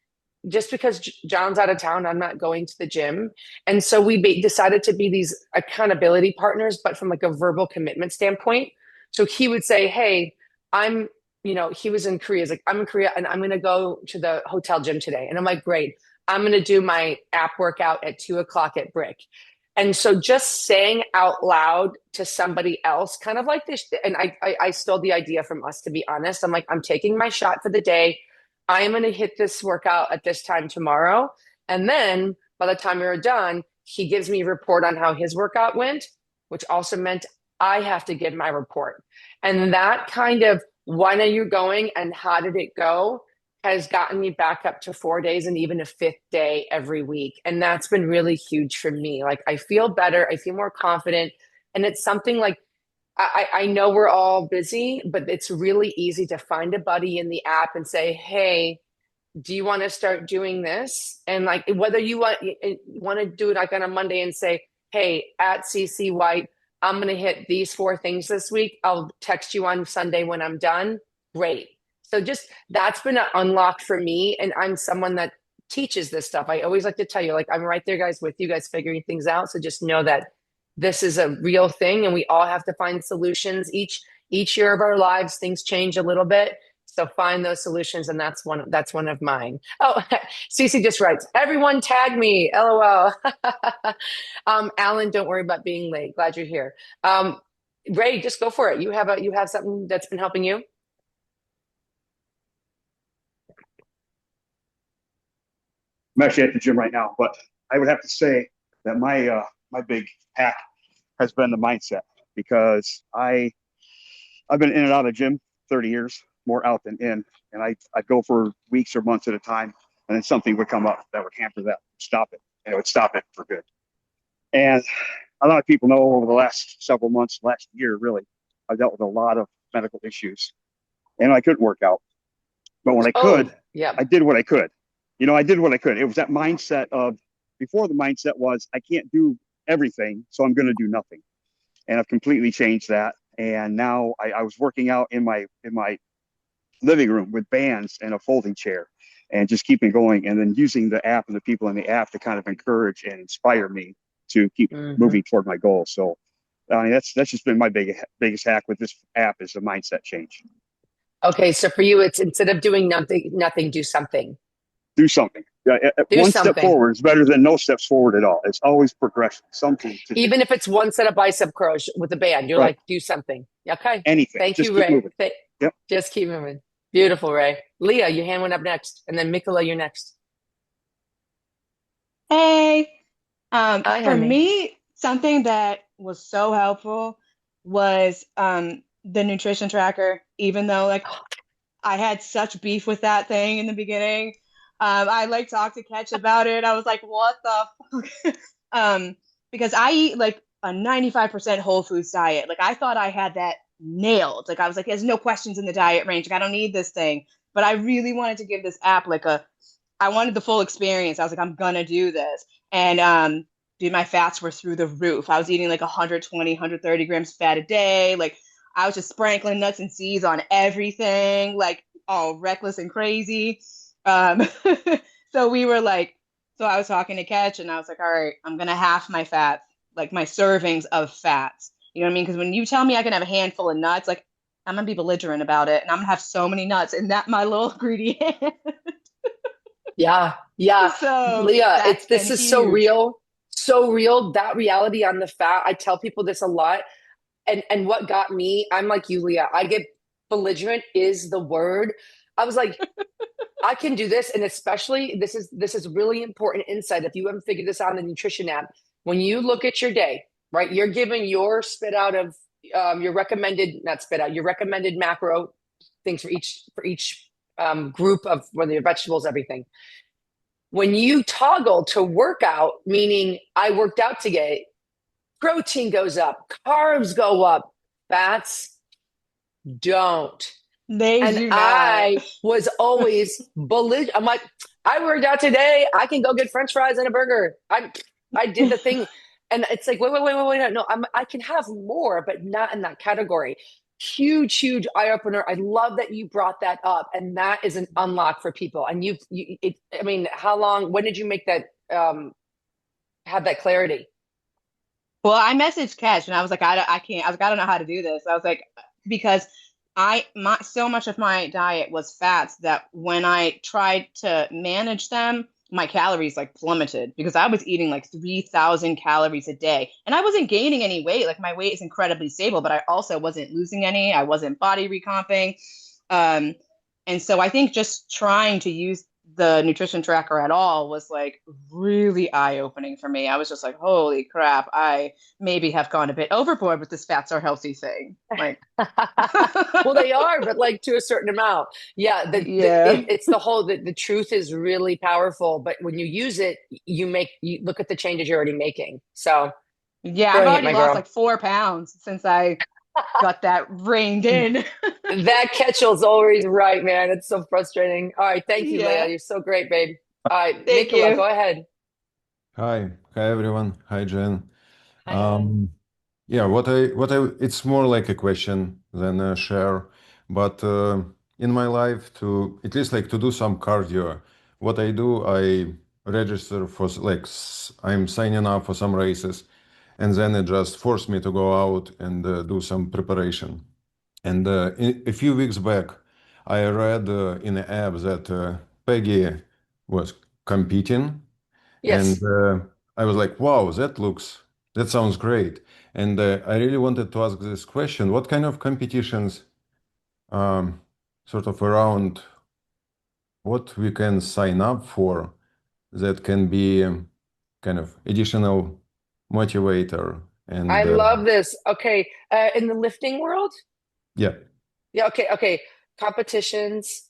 A: Just because John's out of town, I'm not going to the gym. And so we decided to be these accountability partners, but from like a verbal commitment standpoint. So he would say, hey, he was in Korea. He's like, I'm in Korea and I'm going to go to the hotel gym today. And I'm like, great. I'm going to do my app workout at 2 o'clock at Brick. And so just saying out loud to somebody else, kind of like this, and I stole the idea from us, to be honest. I'm like, I'm taking my shot for the day. I am going to hit this workout at this time tomorrow. And then by the time we were done, he gives me a report on how his workout went, which also meant I have to give my report. And that kind of, when are you going and how did it go, has gotten me back up to 4 days and even a fifth day every week. And that's been really huge for me. Like, I feel better. I feel more confident. And it's something like, I know we're all busy, but it's really easy to find a buddy in the app and say, hey, do you want to start doing this? And like, whether you want to do it like on a Monday and say, hey, at CC White, I'm going to hit these 4 things this week. I'll text you on Sunday when I'm done. Great. So just that's been an unlock for me. And I'm someone that teaches this stuff. I always like to tell you, like, I'm right there, guys, with you guys figuring things out. So just know that this is a real thing and we all have to find solutions. Each year of our lives, things change a little bit. So find those solutions, and that's one of mine. Oh, Cece just writes, everyone tag me, LOL. Alan, don't worry about being late. Glad you're here. Ray, just go for it. You have something that's been helping you?
G: I'm actually at the gym right now, but I would have to say that my big hack has been the mindset, because I've been in and out of the gym 30 years, more out than in, and I'd go for weeks or months at a time, and then something would come up that would hamper that, stop it, and it would stop it for good. And a lot of people know over the last several months, last year really, I dealt with a lot of medical issues, and I couldn't work out. But when I could, I did what I could. I did what I could. It was that mindset of, before the mindset was, I can't do everything, so I'm going to do nothing. And I've completely changed that. And now I was working out in my living room with bands and a folding chair, and just keeping going, and then using the app and the people in the app to kind of encourage and inspire me to keep moving toward my goal. So that's just been my biggest hack with this app, is the mindset change.
A: Okay, so for you, it's instead of doing nothing, do something.
G: Do something. One step forward is better than no steps forward at all. It's always progression. Something to
A: even if it's one set of bicep curls with a band, you're like, do something. Okay.
G: Anything.
A: Thank
G: just
A: you, Ray.
G: Yep.
A: Just keep moving. Beautiful, Ray. Leah, your hand went up next, and then Mikola, you're next.
H: Hey.
A: Hi,
H: For
A: honey.
H: me, something that was so helpful was the nutrition tracker. Even though like I had such beef with that thing in the beginning, I like talked to Ketch about it. I was like, what the fuck? Because I eat like a 95% whole foods diet. Like I thought I had that nailed. Like I was like, there's no questions in the diet range. Like I don't need this thing. But I really wanted to give this app I wanted the full experience. I was like, I'm gonna do this. And dude, my fats were through the roof. I was eating like 120, 130 grams fat a day. Like I was just sprinkling nuts and seeds on everything, like all reckless and crazy. So we were like, So I was talking to Ketch and I was like, all right, I'm gonna half my fats, like my servings of fats. You know what I mean? Because when you tell me I can have a handful of nuts, like I'm gonna be belligerent about it, and I'm gonna have so many nuts in that my little ingredient.
A: Yeah, yeah.
H: So
A: Leah,
H: that's
A: it's
H: been
A: this is so
H: huge.
A: real. So real. That reality on the fat. I tell people this a lot. And what got me, I'm like you, Leah. I get belligerent is the word. I was like, I can do this. And especially this is really important insight. If you haven't figured this out in the nutrition app, when you look at your day, right, you're giving your spit out of your recommended, not spit out, your recommended macro things for each group of whether your vegetables, everything. When you toggle to workout, meaning I worked out today, protein goes up, carbs go up, fats don't.
H: They
A: And
H: do not.
A: I was always bullied. I'm like, I worked out today. I can go get French fries and a burger. I did the thing, and it's like, wait. No, I can have more, but not in that category. Huge eye opener. I love that you brought that up, and that is an unlock for people. And I mean, how long? When did you make that? Have that clarity?
H: Well, I messaged Ketch and I was like, I can't. I was like, I don't know how to do this. I was like, because so much of my diet was fats that when I tried to manage them, my calories like plummeted because I was eating like 3,000 calories a day and I wasn't gaining any weight. Like my weight is incredibly stable, but I also wasn't losing any. I wasn't body recomping. Um, and so I think just trying to use the nutrition tracker at all was like really eye-opening for me. I was just like, holy crap, I maybe have gone a bit overboard with this fats are healthy thing. Like,
A: Well, they are, but like to a certain amount. Yeah,
H: yeah.
A: it's the whole the truth is really powerful, but when you use it, you look at the changes you're already making. So
H: Yeah, I've
A: brilliant,
H: already
A: my
H: lost
A: girl.
H: like 4 pounds since I got that reined in.
A: That Ketchell's always right, man. It's so frustrating. All right, thank you, Leah.
H: Yeah.
A: You're so great, babe. All right,
H: Thank
A: Nicola,
H: you.
A: go ahead.
I: Hi everyone. Hi Jen.
A: Hi, hon.
I: Um, yeah, it's more like a question than a share, but in my life to at least like to do some cardio, what I do, I register for I'm signing up for some races, and then it just forced me to go out and do some preparation. And a few weeks back, I read in an app that Peggy was competing, and
A: Yes,
I: I was like, wow, that sounds great. And I really wanted to ask this question: what kind of competitions, um, sort of around what we can sign up for that can be kind of additional motivator?
A: I
I: And
A: love this. Okay, in the lifting world.
I: yeah,
A: Yeah, okay. Competitions.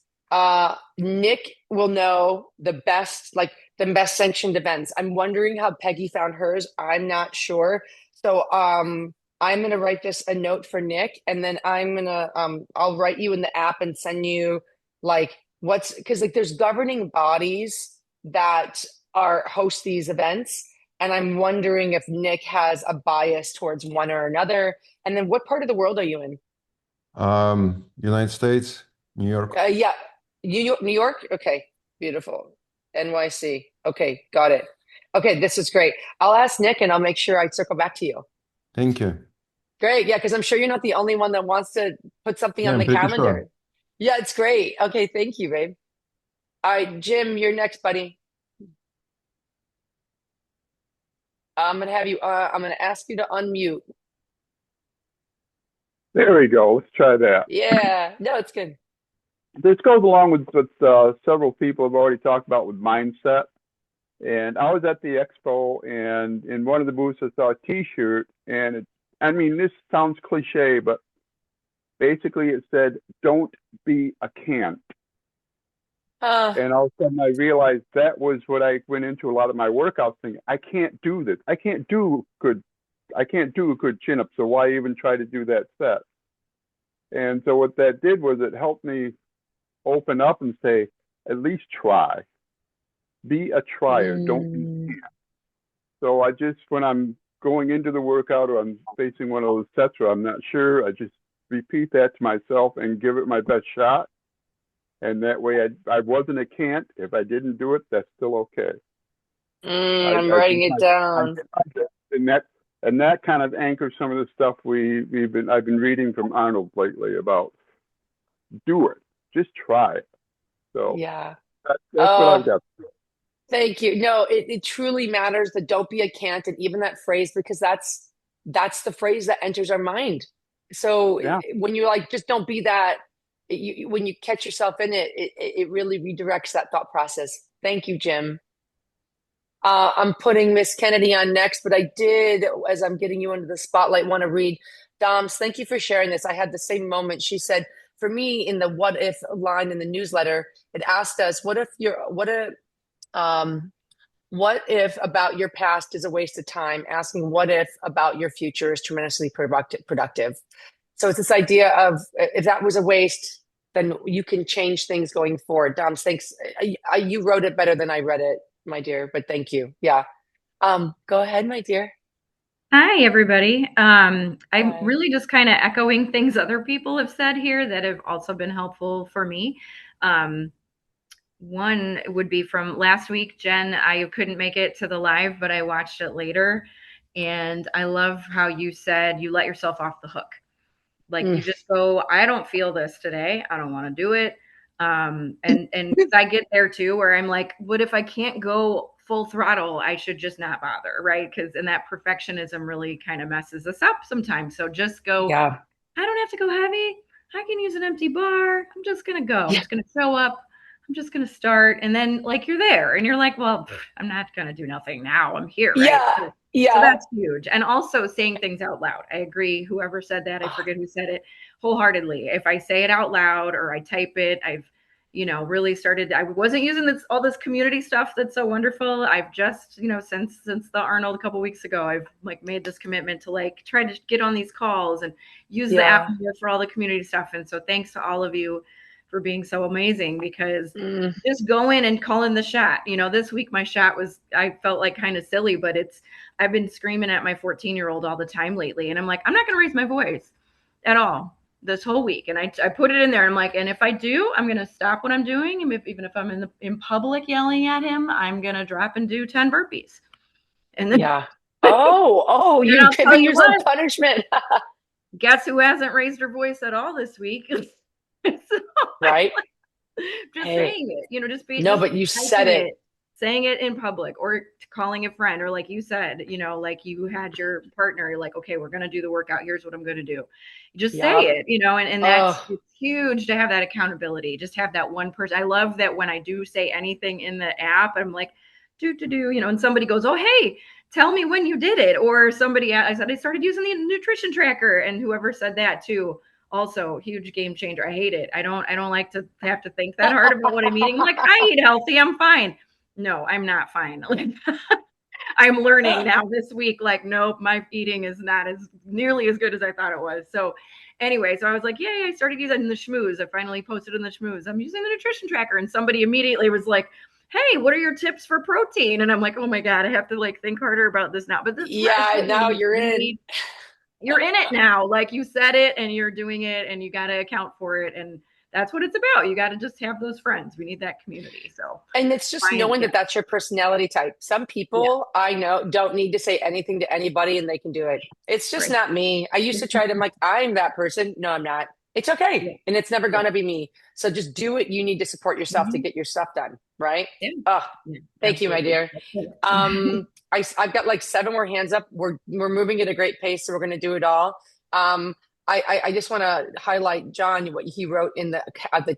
A: Nick will know the best sanctioned events. I'm wondering how Peggy found hers. I'm not sure. So I'm gonna write this a note for Nick, and then I'll write you in the app and send you like what's because like there's governing bodies that are host these events, and I'm wondering if Nick has a bias towards one or another. And then what part of the world are you in?
I: United States, New York.
A: Yeah, New York. Okay, beautiful. NYC. Okay, got it. Okay, this is great. I'll ask Nick, and I'll make sure I circle back to you.
I: Thank you.
A: Great. Yeah, because I'm sure you're not the only one that wants to put something
I: Yeah,
A: on
I: I'm
A: the
I: pretty sure.
A: calendar. Yeah, it's great. Okay, thank you, babe. All right, Jim, you're next, buddy. I'm gonna ask you to unmute.
J: There we go. Let's try that.
A: Yeah, no, it's good.
J: This goes along with what several people have already talked about with mindset. And I was at the expo, and in one of the booths, I saw a T-shirt, and I mean, this sounds cliche, but basically it said, "Don't be a can't."
A: Uh,
J: And all of a sudden, I realized that was what I went into a lot of my workouts thinking. I can't do this. I can't do a good chin up. So why even try to do that set? And so what that did was it helped me open up and say, at least try. Be a trier. Don't be.
A: mm,
J: So I just, when I'm going into the workout or I'm facing one of those sets where I'm not sure, I just repeat that to myself and give it my best shot. And that way I wasn't a can't. If I didn't do it, that's still okay.
A: I'm writing it down.
J: And that kind of anchors some of the stuff I've been reading from Arnold lately about do it, just try it. So
A: Yeah.
J: that's what I've
A: Oh,
J: got.
A: thank you. No, it truly matters. The don't be a can't, and even that phrase, because that's the phrase that enters our mind. So
J: Yeah.
A: when you're like, just don't be that, when you catch yourself in it really redirects that thought process. Thank you, Jim. I'm putting Miss Kennedy on next, but I did, as I'm getting you into the spotlight, want to read Dom's. Thank you for sharing this. I had the same moment. She said, for me, in the what if line in the newsletter, it asked us, what if about your past is a waste of time? Asking what if about your future is tremendously productive. So it's this idea of if that was a waste, then you can change things going forward. Dom, thanks. You wrote it better than I read it, my dear, but thank you. Yeah. Go ahead, my dear.
K: Hi, everybody. I'm
A: Hi.
K: really just kind of echoing things other people have said here that have also been helpful for me. Um, One would be from last week, Jen. I couldn't make it to the live, but I watched it later. And I love how you said you let yourself off the hook. Like you just go, I don't feel this today. I don't want to do it. And I get there too, where I'm like, what if I can't go full throttle? I should just not bother, right? And that perfectionism really kind of messes us up sometimes. So just go,
A: Yeah.
K: I don't have to go heavy. I can use an empty bar. I'm just gonna go. I'm
A: Yeah.
K: just gonna show up. I'm just gonna start. And then like you're there and you're like, well, I'm not gonna do nothing now. I'm here, right?
A: Yeah.
K: So
A: Yeah.
K: that's huge. And also saying things out loud. I agree. Whoever said that, I forget who said it wholeheartedly. If I say it out loud or I type it, I've, really started. I wasn't using all this community stuff that's so wonderful. I've just, since the Arnold a couple weeks ago, I've like made this commitment to like try to get on these calls and use the app
A: Yeah.
K: more for all the community stuff. And so thanks to all of you for being so amazing, because just go in and call in the shot. This week my shot was, I felt like kind of silly, but I've been screaming at my 14-year-old all the time lately. And I'm like, I'm not going to raise my voice at all this whole week. And I put it in there. I'm like, and if I do, I'm going to stop what I'm doing. And even if I'm in public yelling at him, I'm going to drop and do 10 burpees. And then,
A: Yeah. Oh,
K: and
A: you're
K: I'll tell
A: giving
K: you
A: yourself
K: what,
A: punishment.
K: guess who hasn't raised her voice at all this week? So
A: Right?
K: just
A: Hey,
K: saying it, just
A: no, but you said
K: typing
A: it.
K: it, saying it in public, or calling a friend, or like you said, like you had your partner, you're like, okay, we're going to do the workout. Here's what I'm going to do. Just say
A: Yep.
K: it, and that's,
A: Oh,
K: it's huge to have that accountability. Just have that one person. I love that when I do say anything in the app, I'm like, do, and somebody goes, oh, hey, tell me when you did it. Or I said, I started using the nutrition tracker, and whoever said that too, also huge game changer. I hate it. I don't like to have to think that hard about what I'm eating. I'm like, I eat healthy. I'm fine. No, I'm not fine. Like, I'm learning now this week, like, nope, my eating is not as nearly as good as I thought it was. So anyway, so I was like, yay, I started using the schmooze. I finally posted in the schmooze. I'm using the nutrition tracker. And somebody immediately was like, hey, what are your tips for protein? And I'm like, oh my God, I have to like think harder about this now. But this is
A: yeah, now you're in.
K: you're in it now. Like you said it and you're doing it and you got to account for it. And that's what it's about. You got to just have those friends. We need that community. So,
A: And it's just knowing that that's your personality type. Some
K: yeah,
A: people I know don't need to say anything to anybody and they can do it. It's just
K: right.
A: not me. I used to try to, I'm like, I'm that person. No, I'm not. It's okay.
K: Yeah,
A: And it's never
K: yeah.
A: going to be me. So just do what you need to support yourself to
K: Mhm.
A: get your stuff done. Right.
K: Yeah,
A: Oh,
K: yeah,
A: thank you, my
K: absolutely.
A: dear. I've got like 7 more hands up. We're moving at a great pace, so we're going to do it all. Um, I just want to highlight John what he wrote in the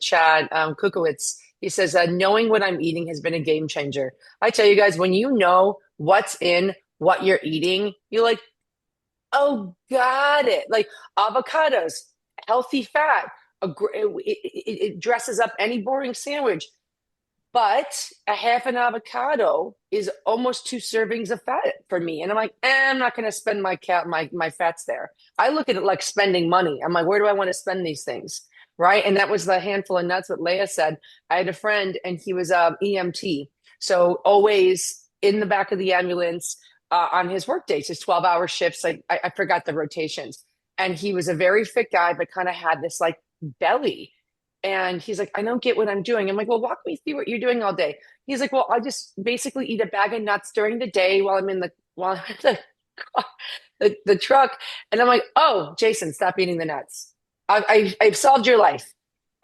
A: chat. Kukowitz. He says, knowing what I'm eating has been a game changer. I tell you guys, when you know what's in what you're eating, you're like, oh, got it. Like avocados, healthy fat. It dresses up any boring sandwich. But a half an avocado is almost 2 servings of fat for me. And I'm like, I'm not going to spend my fats there. I look at it like spending money. I'm like, where do I want to spend these things? Right. And that was the handful of nuts what Leah said. I had a friend and he was EMT. So always in the back of the ambulance on his work days, his 12-hour shifts. Like I forgot the rotations. And he was a very fit guy, but kind of had this like belly. And he's like, I don't get what I'm doing. I'm like, well, walk me through what you're doing all day. He's like, well, I just basically eat a bag of nuts during the day while I'm in the truck. And I'm like, oh, Jason, stop eating the nuts. I've solved your life.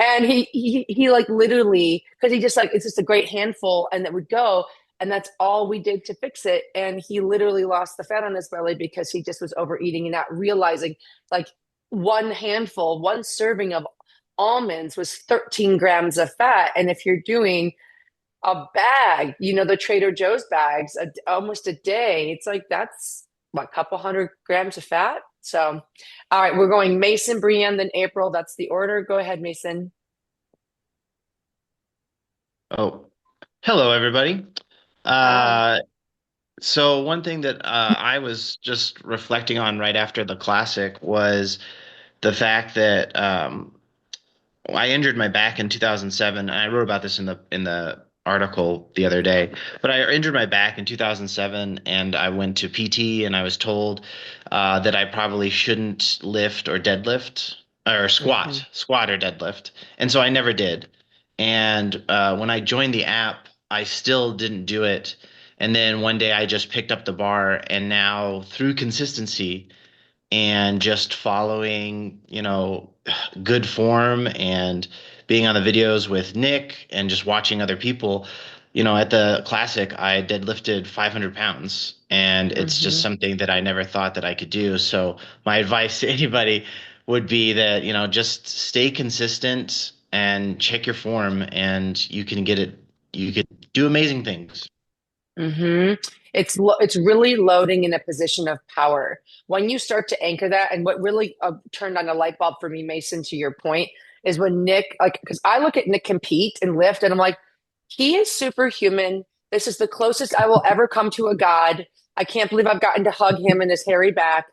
A: And he like literally, because he just like, it's just a great handful and that would go. And that's all we did to fix it. And he literally lost the fat on his belly because he just was overeating and not realizing like one handful, one serving of almonds was 13 grams of fat. And if you're doing a bag, the Trader Joe's bags, almost a day, it's like that's what, a couple hundred grams of fat. So, all right, we're going Mason, Brienne, then April. That's the order. Go ahead, Mason.
L: Oh, hello, everybody.
A: Hi.
L: So one thing that I was just reflecting on right after the classic was the fact that I injured my back in 2007, and I wrote about this in the article the other day. But I injured my back in 2007, and I went to PT, and I was told that I probably shouldn't lift or deadlift or
A: Mm-hmm.
L: squat or deadlift, and so I never did. And when I joined the app, I still didn't do it. And then one day I just picked up the bar, and now through consistency and just following, good form and being on the videos with Nick and just watching other people, at the classic, I deadlifted 500 pounds, and it's just
A: Mm-hmm.
L: something that I never thought that I could do. So my advice to anybody would be that, just stay consistent and check your form, and you can get it. You could do amazing things.
A: Mm-hmm. It's really loading in a position of power. When you start to anchor that, and what really turned on a light bulb for me, Mason, to your point, is when Nick, like, because I look at Nick compete and lift, and I'm like, he is superhuman. This is the closest I will ever come to a god. I can't believe I've gotten to hug him in his hairy back.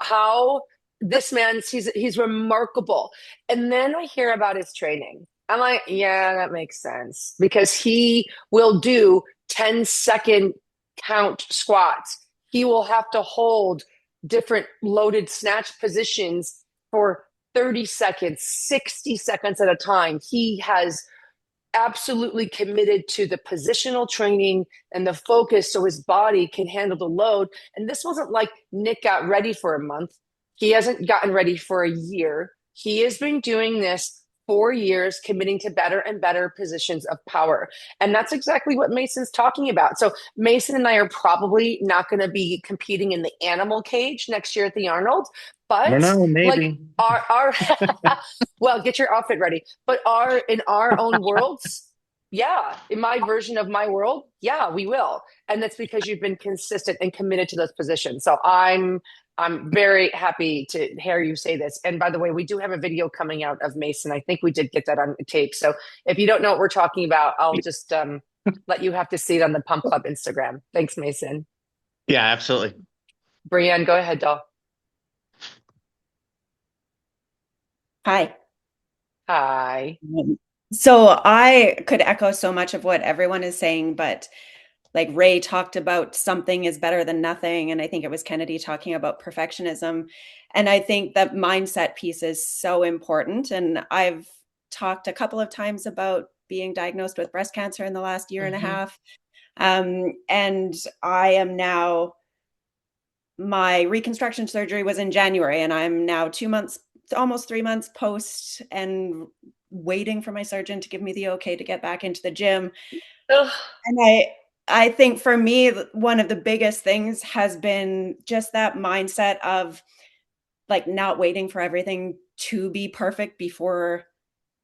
A: How this man's he's remarkable. And then I hear about his training. I'm like, yeah, that makes sense because he will do 10-second count squats. He will have to hold different loaded snatch positions for 30 seconds, 60 seconds at a time. He has absolutely committed to the positional training and the focus so his body can handle the load. And this wasn't like Nick got ready for a month. He hasn't gotten ready for a year. He has been doing this 4 years, committing to better and better positions of power. And that's exactly what Mason's talking about. So Mason and I are probably not going to be competing in the animal cage next year at the Arnold,
L: I don't
A: but
L: know,
A: like
L: maybe.
A: our well, get your outfit ready. But in our own worlds, yeah, in my version of my world, yeah, we will. And that's because you've been consistent and committed to those positions. So I'm very happy to hear you say this. And by the way, we do have a video coming out of Mason. I think we did get that on tape. So if you don't know what we're talking about, I'll just let you have to see it on the Pump Club Instagram. Thanks, Mason.
L: Yeah, absolutely.
A: Brienne, go ahead, doll.
M: Hi.
A: Hi.
M: So I could echo so much of what everyone is saying, but like Ray talked about something is better than nothing. And I think it was Kennedy talking about perfectionism. And I think that mindset piece is so important. And I've talked a couple of times about being diagnosed with breast cancer in the last year and a half. And I am now, my reconstruction surgery was in January, and I'm now 2 months, almost 3 months post, and waiting for my surgeon to give me the okay to get back into the gym.
A: Ugh.
M: And I think for me, one of the biggest things has been just that mindset of like not waiting for everything to be perfect before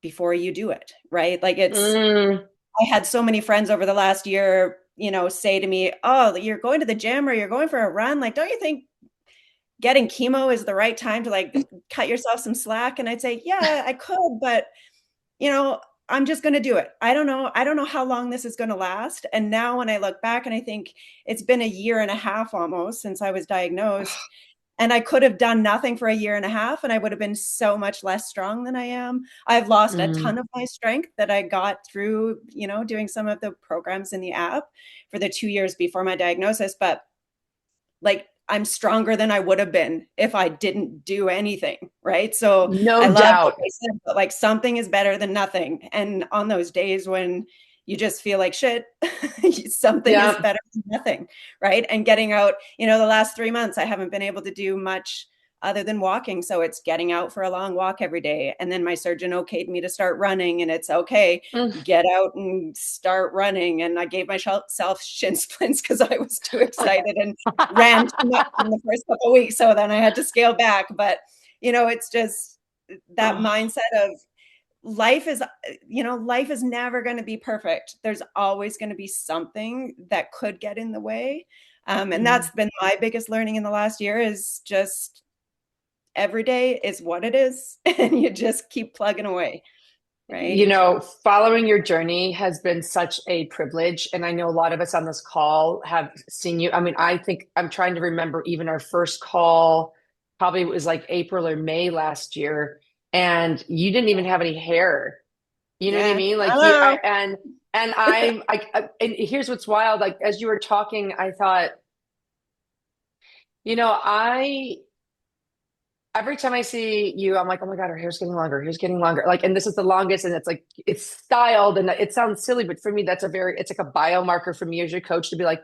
M: you do it, right? Like I had so many friends over the last year, say to me, "Oh, you're going to the gym or you're going for a run. Like, don't you think getting chemo is the right time to like cut yourself some slack?" And I'd say, "Yeah, I could, but I'm just going to do it. I don't know how long this is going to last." And now when I look back and I think it's been a year and a half almost since I was diagnosed, and I could have done nothing for a year and a half and I would have been so much less strong than I am. I've lost a ton of my strength that I got through, doing some of the programs in the app for the 2 years before my diagnosis. But like I'm stronger than I would have been if I didn't do anything, right? So I
A: No
M: love what
A: doubt.
M: they said, but like something is better than nothing. And on those days when you just feel like shit, something is
A: Yeah.
M: better than nothing, right? And getting out, the last 3 months, I haven't been able to do much other than walking. So it's getting out for a long walk every day. And then my surgeon okayed me to start running, and it's okay, get out and start running. And I gave myself shin splints because I was too excited and ran too much in the first couple of weeks. So then I had to scale back. But, it's just that mindset of life is, life is never going to be perfect. There's always going to be something that could get in the way. And that's been my biggest learning in the last year, is just every day is what it is, and you just keep plugging away, right?
A: Following your journey has been such a privilege. And I know a lot of us on this call have seen you. I mean, I think I'm trying to remember even our first call, probably it was like April or May last year, and you didn't even have any hair. You know what I
M: Yeah.
A: mean? Like
M: Hello.
A: and here's what's wild. Like as you were talking, I thought, I every time I see you, I'm like, oh my God, her hair's getting longer. Hair's getting longer. Like, and this is the longest, and it's like it's styled, and it sounds silly, but for me, it's like a biomarker for me as your coach to be like,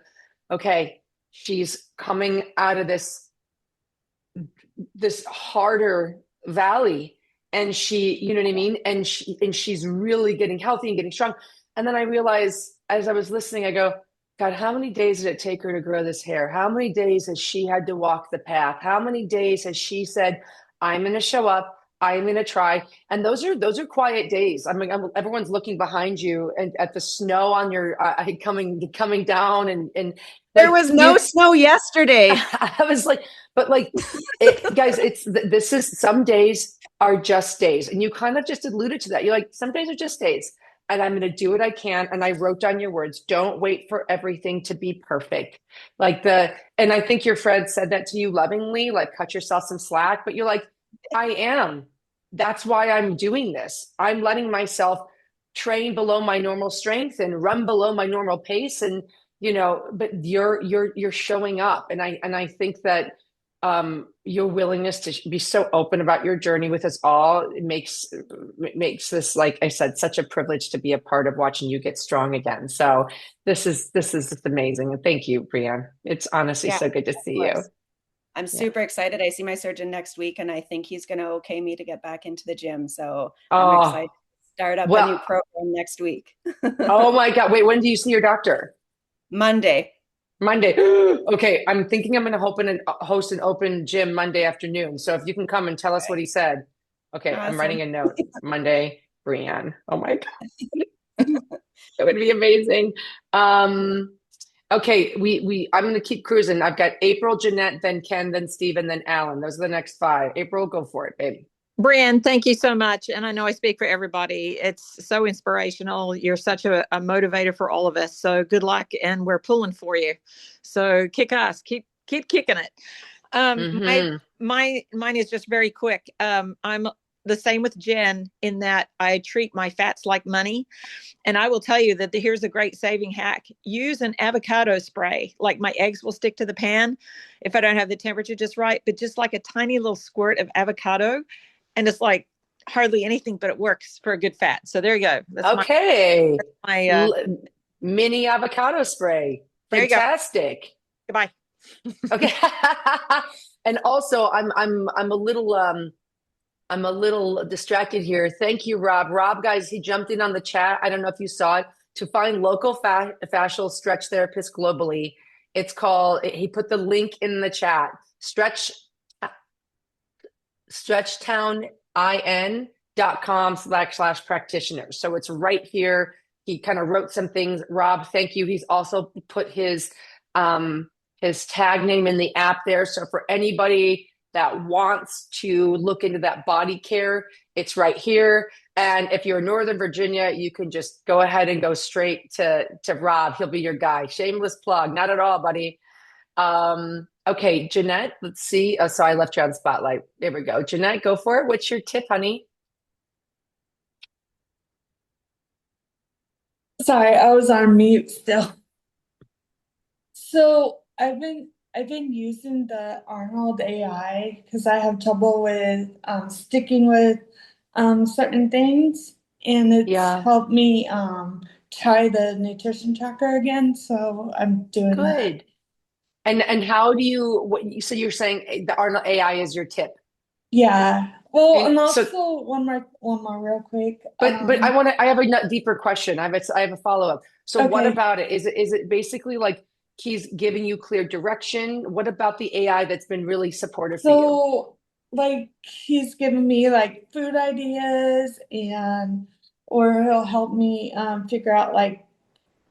A: okay, she's coming out of this harder valley, and you know what I mean? And she's really getting healthy and getting strong. And then I realized as I was listening, I go, God, how many days did it take her to grow this hair? How many days has she had to walk the path? How many days has she said, I'm going to show up, I'm going to try? And those are quiet days. I mean, everyone's looking behind you and at the snow on your coming down, and
E: There
A: like
E: was no snow yesterday.
A: I was like, but like, guys, this is, some days are just days, and you kind of just alluded to that. You're like, some days are just days, and I'm going to do what I can. And I wrote down your words. Don't wait for everything to be perfect. And I think your friend said that to you lovingly, like cut yourself some slack. But you're like, I am. That's why I'm doing this. I'm letting myself train below my normal strength and run below my normal pace, and but you're showing up, and I think that your willingness to be so open about your journey with us all, it makes this, like I said, such a privilege to be a part of watching you get strong again. So this is just amazing, and thank you, Brianne. It's honestly so good to see you.
M: I'm super excited. I see my surgeon next week, and I think he's going to okay me to get back into the gym. So I'm excited to start up a new program next week.
A: Oh my God. Wait, when do you see your doctor?
M: Monday.
A: Okay. I'm thinking I'm going to host an open gym Monday afternoon. So if you can come and tell us what he said. Okay.
M: Awesome.
A: I'm writing a note. Monday, Brianne. Oh my God. That would be amazing. Okay. I'm going to keep cruising. I've got April, Jeanette, then Ken, then Steve, and then Alan. Those are the next 5. April, go for it, baby.
B: Brian, thank you so much. And I know I speak for everybody. It's so inspirational. You're such a motivator for all of us. So good luck, and we're pulling for you. So kick ass, keep kicking it. Mine is just very quick. I'm the same with Jen in that I treat my fats like money. And I will tell you that here's a great saving hack. Use an avocado spray. Like my eggs will stick to the pan if I don't have the temperature just right, but just like a tiny little squirt of avocado. And it's like hardly anything, but it works for a good fat. So there you go.
A: That's my mini avocado spray. Fantastic.
B: Goodbye.
A: Okay. And also I'm a little distracted here. Thank you, Rob. Rob, guys, he jumped in on the chat. I don't know if you saw it. To find local fascial stretch therapists globally, he put the link in the chat. stretchtownin.com/practitioners. So it's right here. He kind of wrote some things. Rob, thank you. He's also put his tag name in the app there. So for anybody that wants to look into that body care, it's right here. And if you're in Northern Virginia, you can just go ahead and go straight to Rob. He'll be your guy. Shameless plug. Not at all, buddy. Okay, Jeanette, let's see. Oh, so I left you on spotlight. There we go. Jeanette, go for it. What's your tip, honey?
N: Sorry, I was on mute still. So I've been using the Arnold AI because I have trouble with sticking with certain things, and it's
A: Yeah,
N: helped me try the nutrition tracker again. So I'm doing that.
A: good. And how do you so you're saying the Arnold AI is your tip.
N: Yeah. Well,
A: And
N: and
A: so
N: also one more real quick.
A: but I have a deeper question. I have a follow-up. So what
N: Okay.
A: about it? Is it basically like he's giving you clear direction? What about the AI that's been really supportive for you?
N: So like he's given me like food ideas and or he'll help me figure out like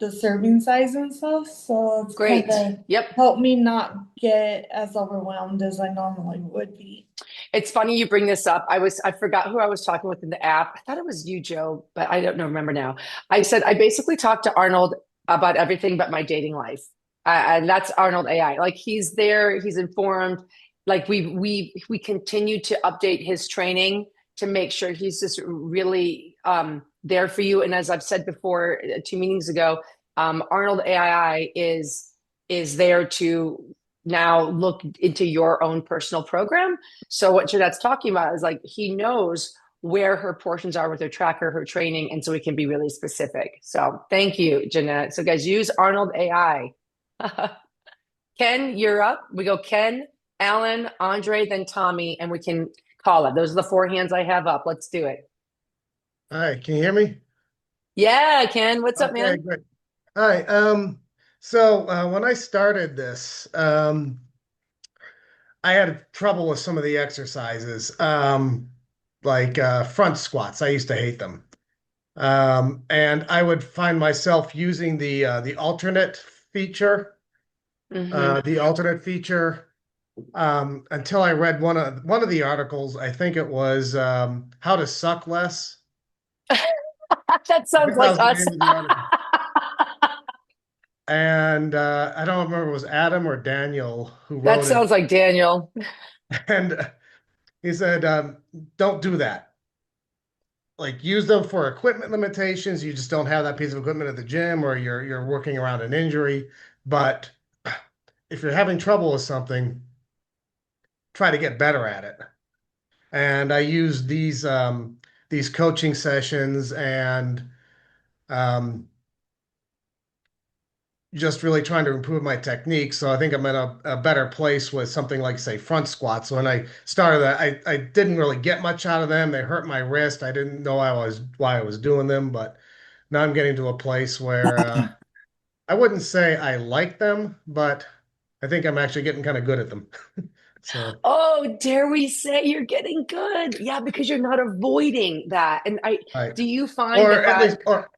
N: the serving size and stuff. So it's kind
A: Great.
N: of
A: Yep.
N: helped me not get as overwhelmed as I normally would be.
A: It's funny you bring this up. I forgot who I was talking with in the app. I thought it was you, Joe, but I don't know, remember now. I said I basically talked to Arnold about everything but my dating life. And that's Arnold AI. Like he's there, he's informed. Like we continue to update his training to make sure he's just really there for you. And as I've said before, 2 meetings ago, Arnold AI is there to now look into your own personal program. So what Jeanette's talking about is like he knows where her portions are with her tracker, her training, and so we can be really specific. So thank you, Jeanette. So guys, use Arnold AI. Ken, you're up. We go Ken, Alan, Andre, then Tommy, and we can call it. Those are the four hands I have up. Let's do it.
O: Hi, can you hear me?
A: Yeah, Ken, what's up,
O: Okay,
A: man?
O: great. Hi. So when I started this, I had trouble with some of the exercises, like front squats. I used to hate them. And I would find myself using the alternate feature,
A: Mm-hmm.
O: until I read one of the articles. I think it was How to Suck Less.
A: That
O: I
A: sounds
O: think that
A: like
O: was the
A: us.
O: name of the article. And I don't remember if it was Adam or Daniel who
A: That
O: wrote it.
A: sounds like Daniel.
O: And he said, don't do that. Like use them for equipment limitations. You just don't have that piece of equipment at the gym or you're working around an injury. But if you're having trouble with something, try to get better at it. And I use these coaching sessions and um, just really trying to improve my technique. So I think I'm in a better place with something like, say, front squats. When I started that, I didn't really get much out of them. They hurt my wrist. I didn't know why I was doing them, but now I'm getting to a place where I wouldn't say I like them, but I think I'm actually getting kind of good at them. So,
A: Oh, dare we say you're getting good? Yeah, because you're not avoiding that. And
O: right.
A: do you find
O: Or
A: that
O: at
A: that
O: least,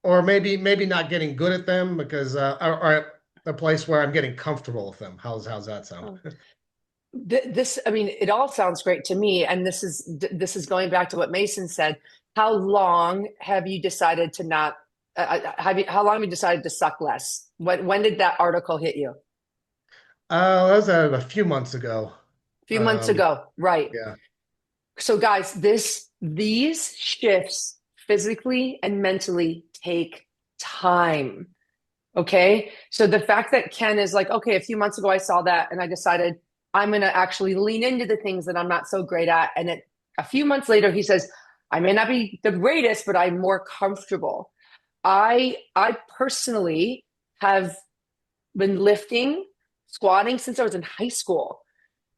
O: or maybe not getting good at them because or at a place where I'm getting comfortable with them. How's that sound?
A: oh, this, I mean, it all sounds great to me. And this is going back to what Mason said. How long have you decided to not, how long have you decided to suck less? When did that article hit you?
O: That was a few months ago.
A: A few months ago, right?
O: Yeah.
A: So guys, these shifts physically and mentally take time. Okay. So the fact that Ken is like, okay, a few months ago I saw that and I decided I'm going to actually lean into the things that I'm not so great at. And a few months later, he says, I may not be the greatest, but I'm more comfortable. I personally have been lifting, squatting since I was in high school.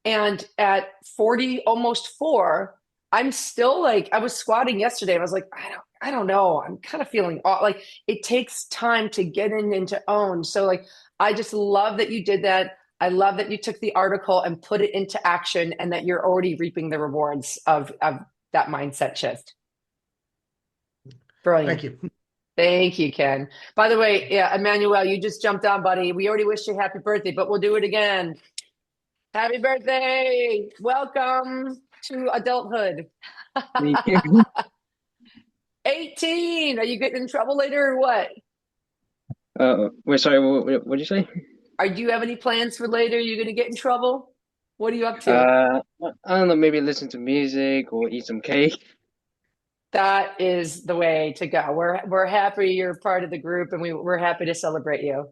A: And at 40, almost four, I'm still like, I was squatting yesterday. And I was like, I don't know. I'm kind of feeling like it takes time to get in and to own. So like, I just love that you did that. I love that you took the article and put it into action and that you're already reaping the rewards of that mindset shift. Brilliant.
O: Thank you.
A: Thank you, Ken. By the way, yeah, Emmanuel, you just jumped on, buddy. We already wished you happy birthday, but we'll do it again. Happy birthday. Welcome to adulthood.
P: Thank you.
A: 18. Are you getting in trouble later or what?
P: Wait, sorry, what did you say?
A: Do you have any plans for later? You're going to get in trouble? What are you up to?
P: I don't know, maybe listen to music or eat some cake.
A: That is the way to go. We're happy you're part of the group and we're happy to celebrate you.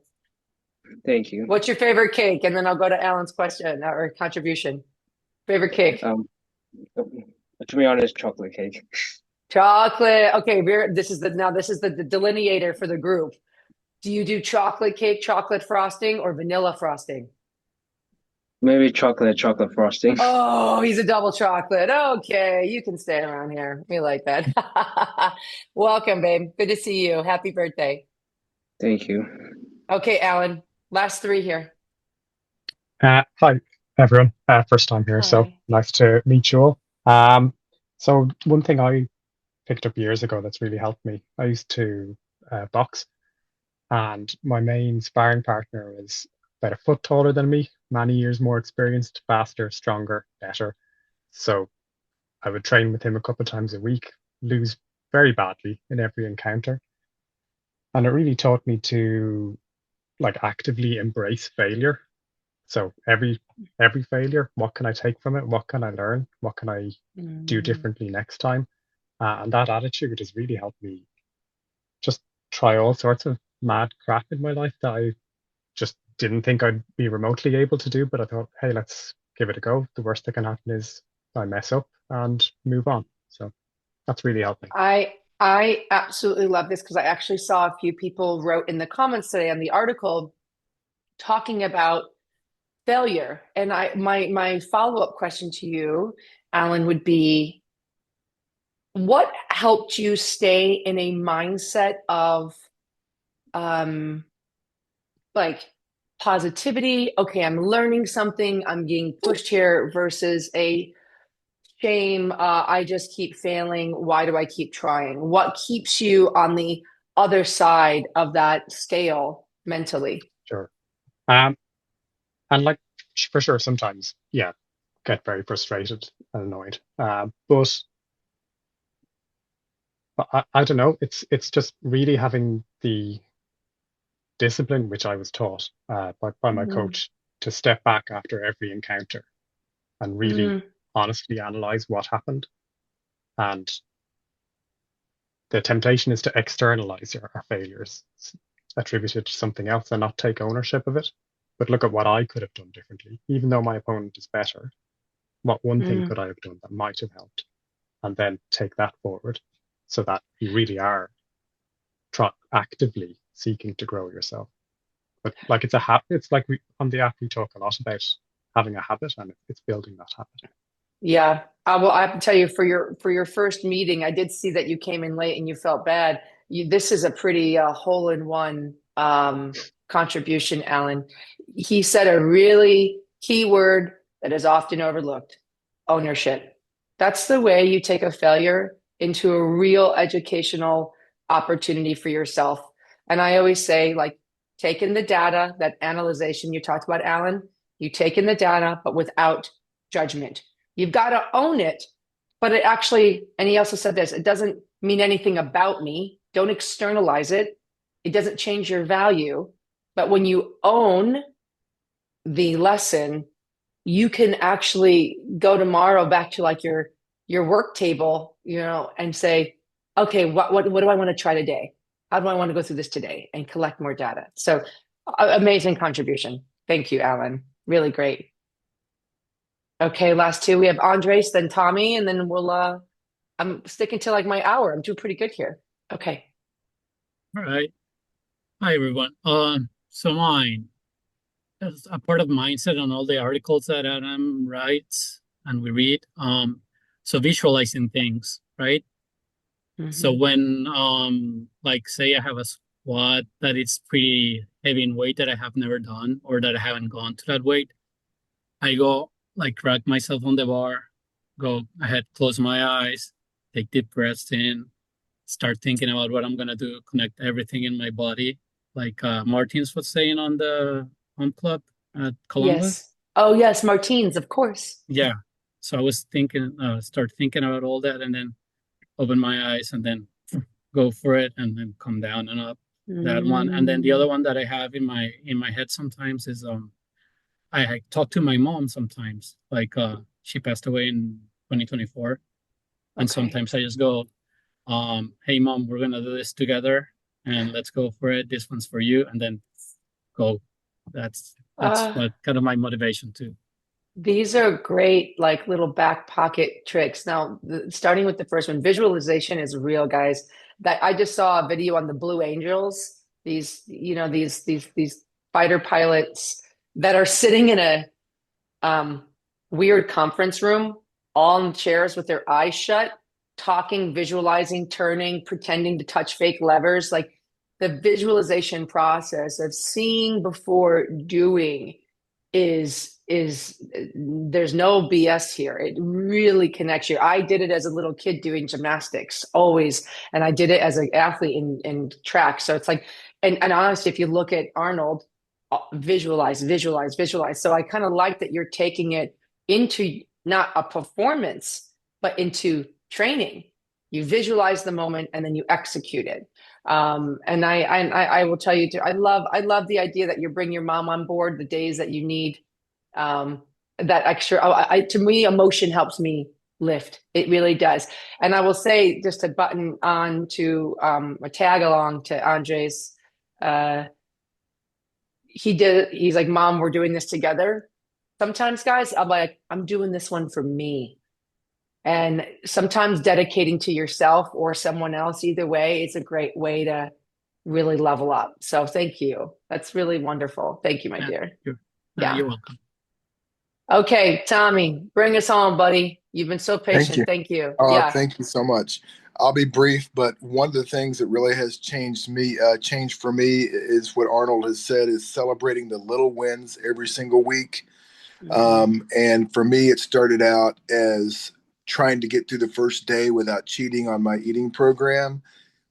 P: Thank you.
A: What's your favorite cake? And then I'll go to Alan's question or contribution. Favorite cake?
P: To be honest, chocolate cake.
A: Chocolate. Okay, this is the delineator for the group. Do you do chocolate cake, chocolate frosting, or vanilla frosting?
P: Maybe chocolate frosting.
A: Oh, he's a double chocolate. Okay, you can stay around here. We like that. Welcome, babe. Good to see you. Happy birthday.
P: Thank you.
A: Okay, Alan, last three here.
Q: Hi, everyone. First time here, so
A: Hi.
Q: nice to meet you all. So one thing I picked up years ago that's really helped me, I used to box, and my main sparring partner was about a foot taller than me, many years more experienced, faster, stronger, better. So I would train with him a couple of times a week, lose very badly in every encounter. And it really taught me to like actively embrace failure. So every failure, what can I take from it? What can I learn? What can I do differently next time? And that attitude has really helped me just try all sorts of mad crap in my life that I just didn't think I'd be remotely able to do. But I thought, hey, let's give it a go. The worst that can happen is I mess up and move on. So that's really helped me.
A: I absolutely love this because I actually saw a few people wrote in the comments today on the article talking about failure. And my follow-up question to you, Alan, would be what helped you stay in a mindset of um like positivity? Okay, I'm learning something, I'm being pushed here versus a shame, I just keep failing. Why do I keep trying? What keeps you on the other side of that scale mentally?
Q: Sure. Um, and like for sure, sometimes, yeah, get very frustrated and annoyed. But I don't know. It's just really having the discipline which I was taught by my
A: Mm,
Q: coach to step back after every encounter and really
A: mm,
Q: honestly analyze what happened. And the temptation is to externalize our failures, attribute it to something else and not take ownership of it. But look at what I could have done differently. Even though my opponent is better, what one thing
A: mm.
Q: could I have done that might have helped? And then take that forward so that you really are actively seeking to grow yourself. But like it's a habit. It's like we on the app we talk a lot about having a habit, and it's building that habit.
A: Yeah. Well, I have to tell you, for your first meeting, I did see that you came in late and you felt bad. This is a pretty hole-in-one contribution, Alan. He said a really key word that is often overlooked: ownership. That's the way you take a failure into a real educational opportunity for yourself. And I always say, like, take in the data, that analyzation you talked about, Alan. You take in the data, but without judgment. You've got to own it, but it actually, and he also said this, it doesn't mean anything about me. Don't externalize it. It doesn't change your value. But when you own the lesson, you can actually go tomorrow back to like your work table, and say, okay, what do I want to try today? How do I want to go through this today and collect more data? So amazing contribution. Thank you, Alan. Really great. Okay, last two. We have Andres, then Tommy, and then I'm sticking to like my hour. I'm doing pretty good here. Okay.
R: All right. Hi, everyone. So mine, as a part of mindset on all the articles that Adam writes and we read. So visualizing things, right? So
A: Mhm.
R: when, like, say I have a squat that is pretty heavy in weight that I have never done or that I haven't gone to that weight, I go like rack myself on the bar, go ahead, close my eyes, take deep breaths in, start thinking about what I'm gonna do, connect everything in my body, like Martins was saying on the home club at Columbus.
A: Yes. Oh, yes, Martins, of course.
R: Yeah. So I was thinking, start thinking about all that, and then open my eyes, and then go for it, and then come down and up. That one, and then the
A: Mm,
R: other one that I have in my head sometimes is I talk to my mom sometimes. Like she passed away in 2024, and
A: okay.
R: sometimes I just go, hey mom, we're gonna do this together and let's go for it. This one's for you, and then go That's
A: Uh,
R: what kind of my motivation too.
A: these are great, like little back pocket tricks. Now, starting with the first one, visualization is real, guys. That I just saw a video on the Blue Angels. These, these fighter pilots that are sitting in a um, weird conference room, all in chairs with their eyes shut, talking, visualizing, turning, pretending to touch fake levers. Like the visualization process of seeing before doing is there's no BS here. It really connects you. I did it as a little kid doing gymnastics always, and I did it as an athlete in track. So it's like, and honestly, if you look at Arnold, visualize, visualize, visualize. So I kind of like that you're taking it into not a performance, but into training. You visualize the moment and then you execute it. And I will tell you too, I love the idea that you bring your mom on board the days that you need that extra. To me, emotion helps me lift. It really does. And I will say, just to button on to a tag along to Andre's, he's like, Mom, we're doing this together. Sometimes, guys, I'm like, I'm doing this one for me. And sometimes dedicating to yourself or someone else, either way, it's a great way to really level up. So thank you. That's really wonderful. Thank you, my dear. Yeah.
R: You're welcome.
A: Okay, Tommy, bring us on, buddy. You've been so
S: Thank you.
A: patient. Thank you. Yeah.
S: Thank you so much. I'll be brief, but one of the things that really has changed for me is what Arnold has said is celebrating the little wins every single week. And for me, it started out as trying to get through the first day without cheating on my eating program.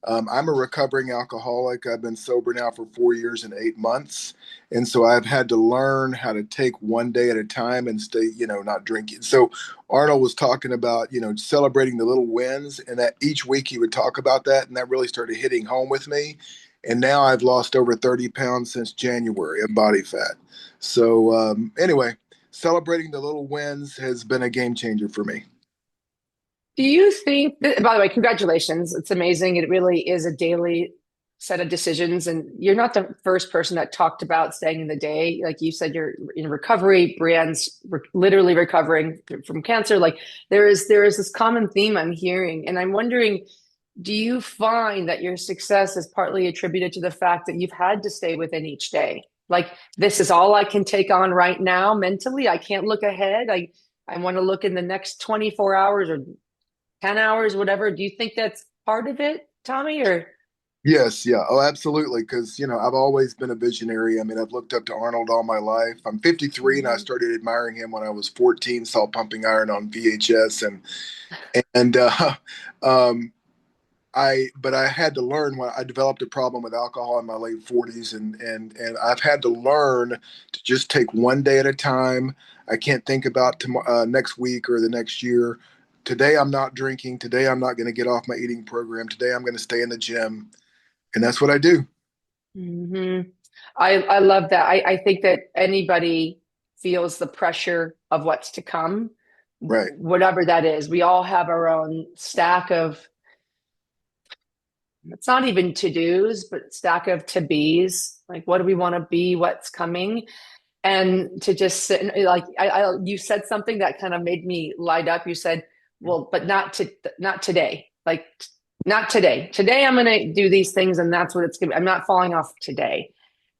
S: I'm a recovering alcoholic. I've been sober now for 4 years and 8 months. And so I've had to learn how to take one day at a time and stay, not drinking. So Arnold was talking about, celebrating the little wins, and that each week he would talk about that. And that really started hitting home with me. And now I've lost over 30 pounds since January of body fat. So anyway, celebrating the little wins has been a game changer for me.
A: Do you think, by the way, congratulations. It's amazing. It really is a daily set of decisions. And you're not the first person that talked about staying in the day. Like you said, you're in recovery, Brienne's literally recovering from cancer. Like there is this common theme I'm hearing. And I'm wondering, do you find that your success is partly attributed to the fact that you've had to stay within each day? Like, this is all I can take on right now mentally. I can't look ahead. I want to look in the next 24 hours or 10 hours, whatever. Do you think that's part of it, Tommy, or?
S: Yes, yeah. Oh, absolutely. Because, I've always been a visionary. I mean, I've looked up to Arnold all my life. I'm 53 and I started admiring him when I was 14, saw Pumping Iron on VHS and um but I had to learn when I developed a problem with alcohol in my late 40s and I've had to learn to just take one day at a time. I can't think about next week or the next year. Today I'm not drinking. Today I'm not going to get off my eating program. Today I'm going to stay in the gym. And that's what I do.
A: Mm-hmm. I love that. I think that anybody feels the pressure of what's to come,
S: right?
A: Whatever that is. We all have our own stack of, it's not even to-dos, but stack of to-bes. Like, what do we want to be? What's coming? And to just sit and like, you said something that kind of made me light up. You said, well, but not today. Like, not today. Today I'm going to do these things and that's what it's going to be. I'm not falling off today.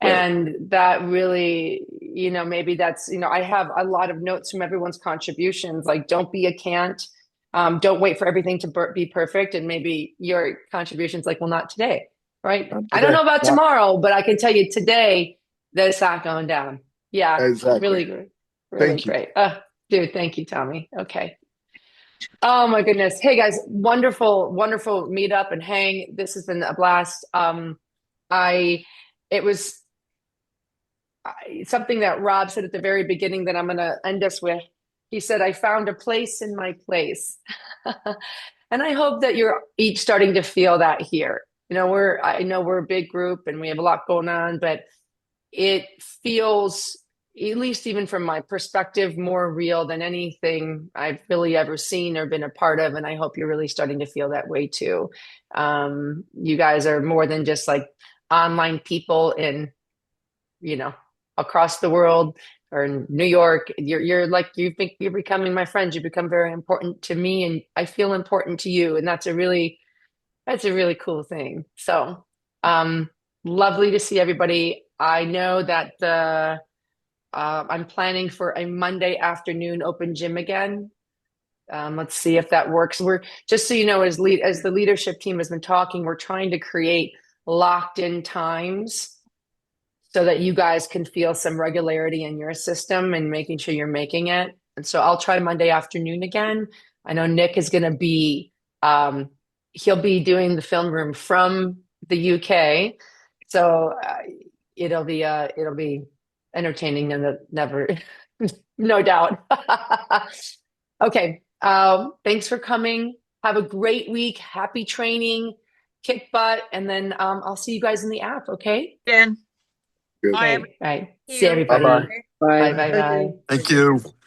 A: Right. And that really, maybe that's, I have a lot of notes from everyone's contributions. Like, don't be a can't. Don't wait for everything to be perfect. And maybe your contribution's like, well, not today, right? Not today. I don't know about tomorrow, but I can tell you today that it's not going down. Yeah, exactly. Really great. Really great. Dude, thank you, Tommy. Okay. Oh my goodness. Hey guys, wonderful, wonderful meet up and hang. This has been a blast. It was something that Rob said at the very beginning that I'm going to end us with. He said, I found a place in my place. And I hope that you're each starting to feel that here. I know we're a big group and we have a lot going on, but it feels, at least even from my perspective, more real than anything I've really ever seen or been a part of. And I hope you're really starting to feel that way too. You guys are more than just like online people in, across the world or in New York. You're like you're becoming my friend. You become very important to me, and I feel important to you, and that's a really cool thing. So, lovely to see everybody. I know that I'm planning for a Monday afternoon open gym again. Let's see if that works. We're just so you know, as the leadership team has been talking, we're trying to create locked in times so that you guys can feel some regularity in your system and making sure you're making it. And so I'll try Monday afternoon again. I know Nick is going to be, he'll be doing the film room from the UK. So it'll be entertaining and never, no doubt. Okay. Thanks for coming. Have a great week. Happy training, kick butt. And then I'll see you guys in the app. Okay.
B: Jen.
S: Good.
A: Okay. Bye. See
C: you.
A: everybody.
S: Bye-bye.
A: Bye. Bye.
P: Thank
A: Bye.
P: you.
D: Thank you.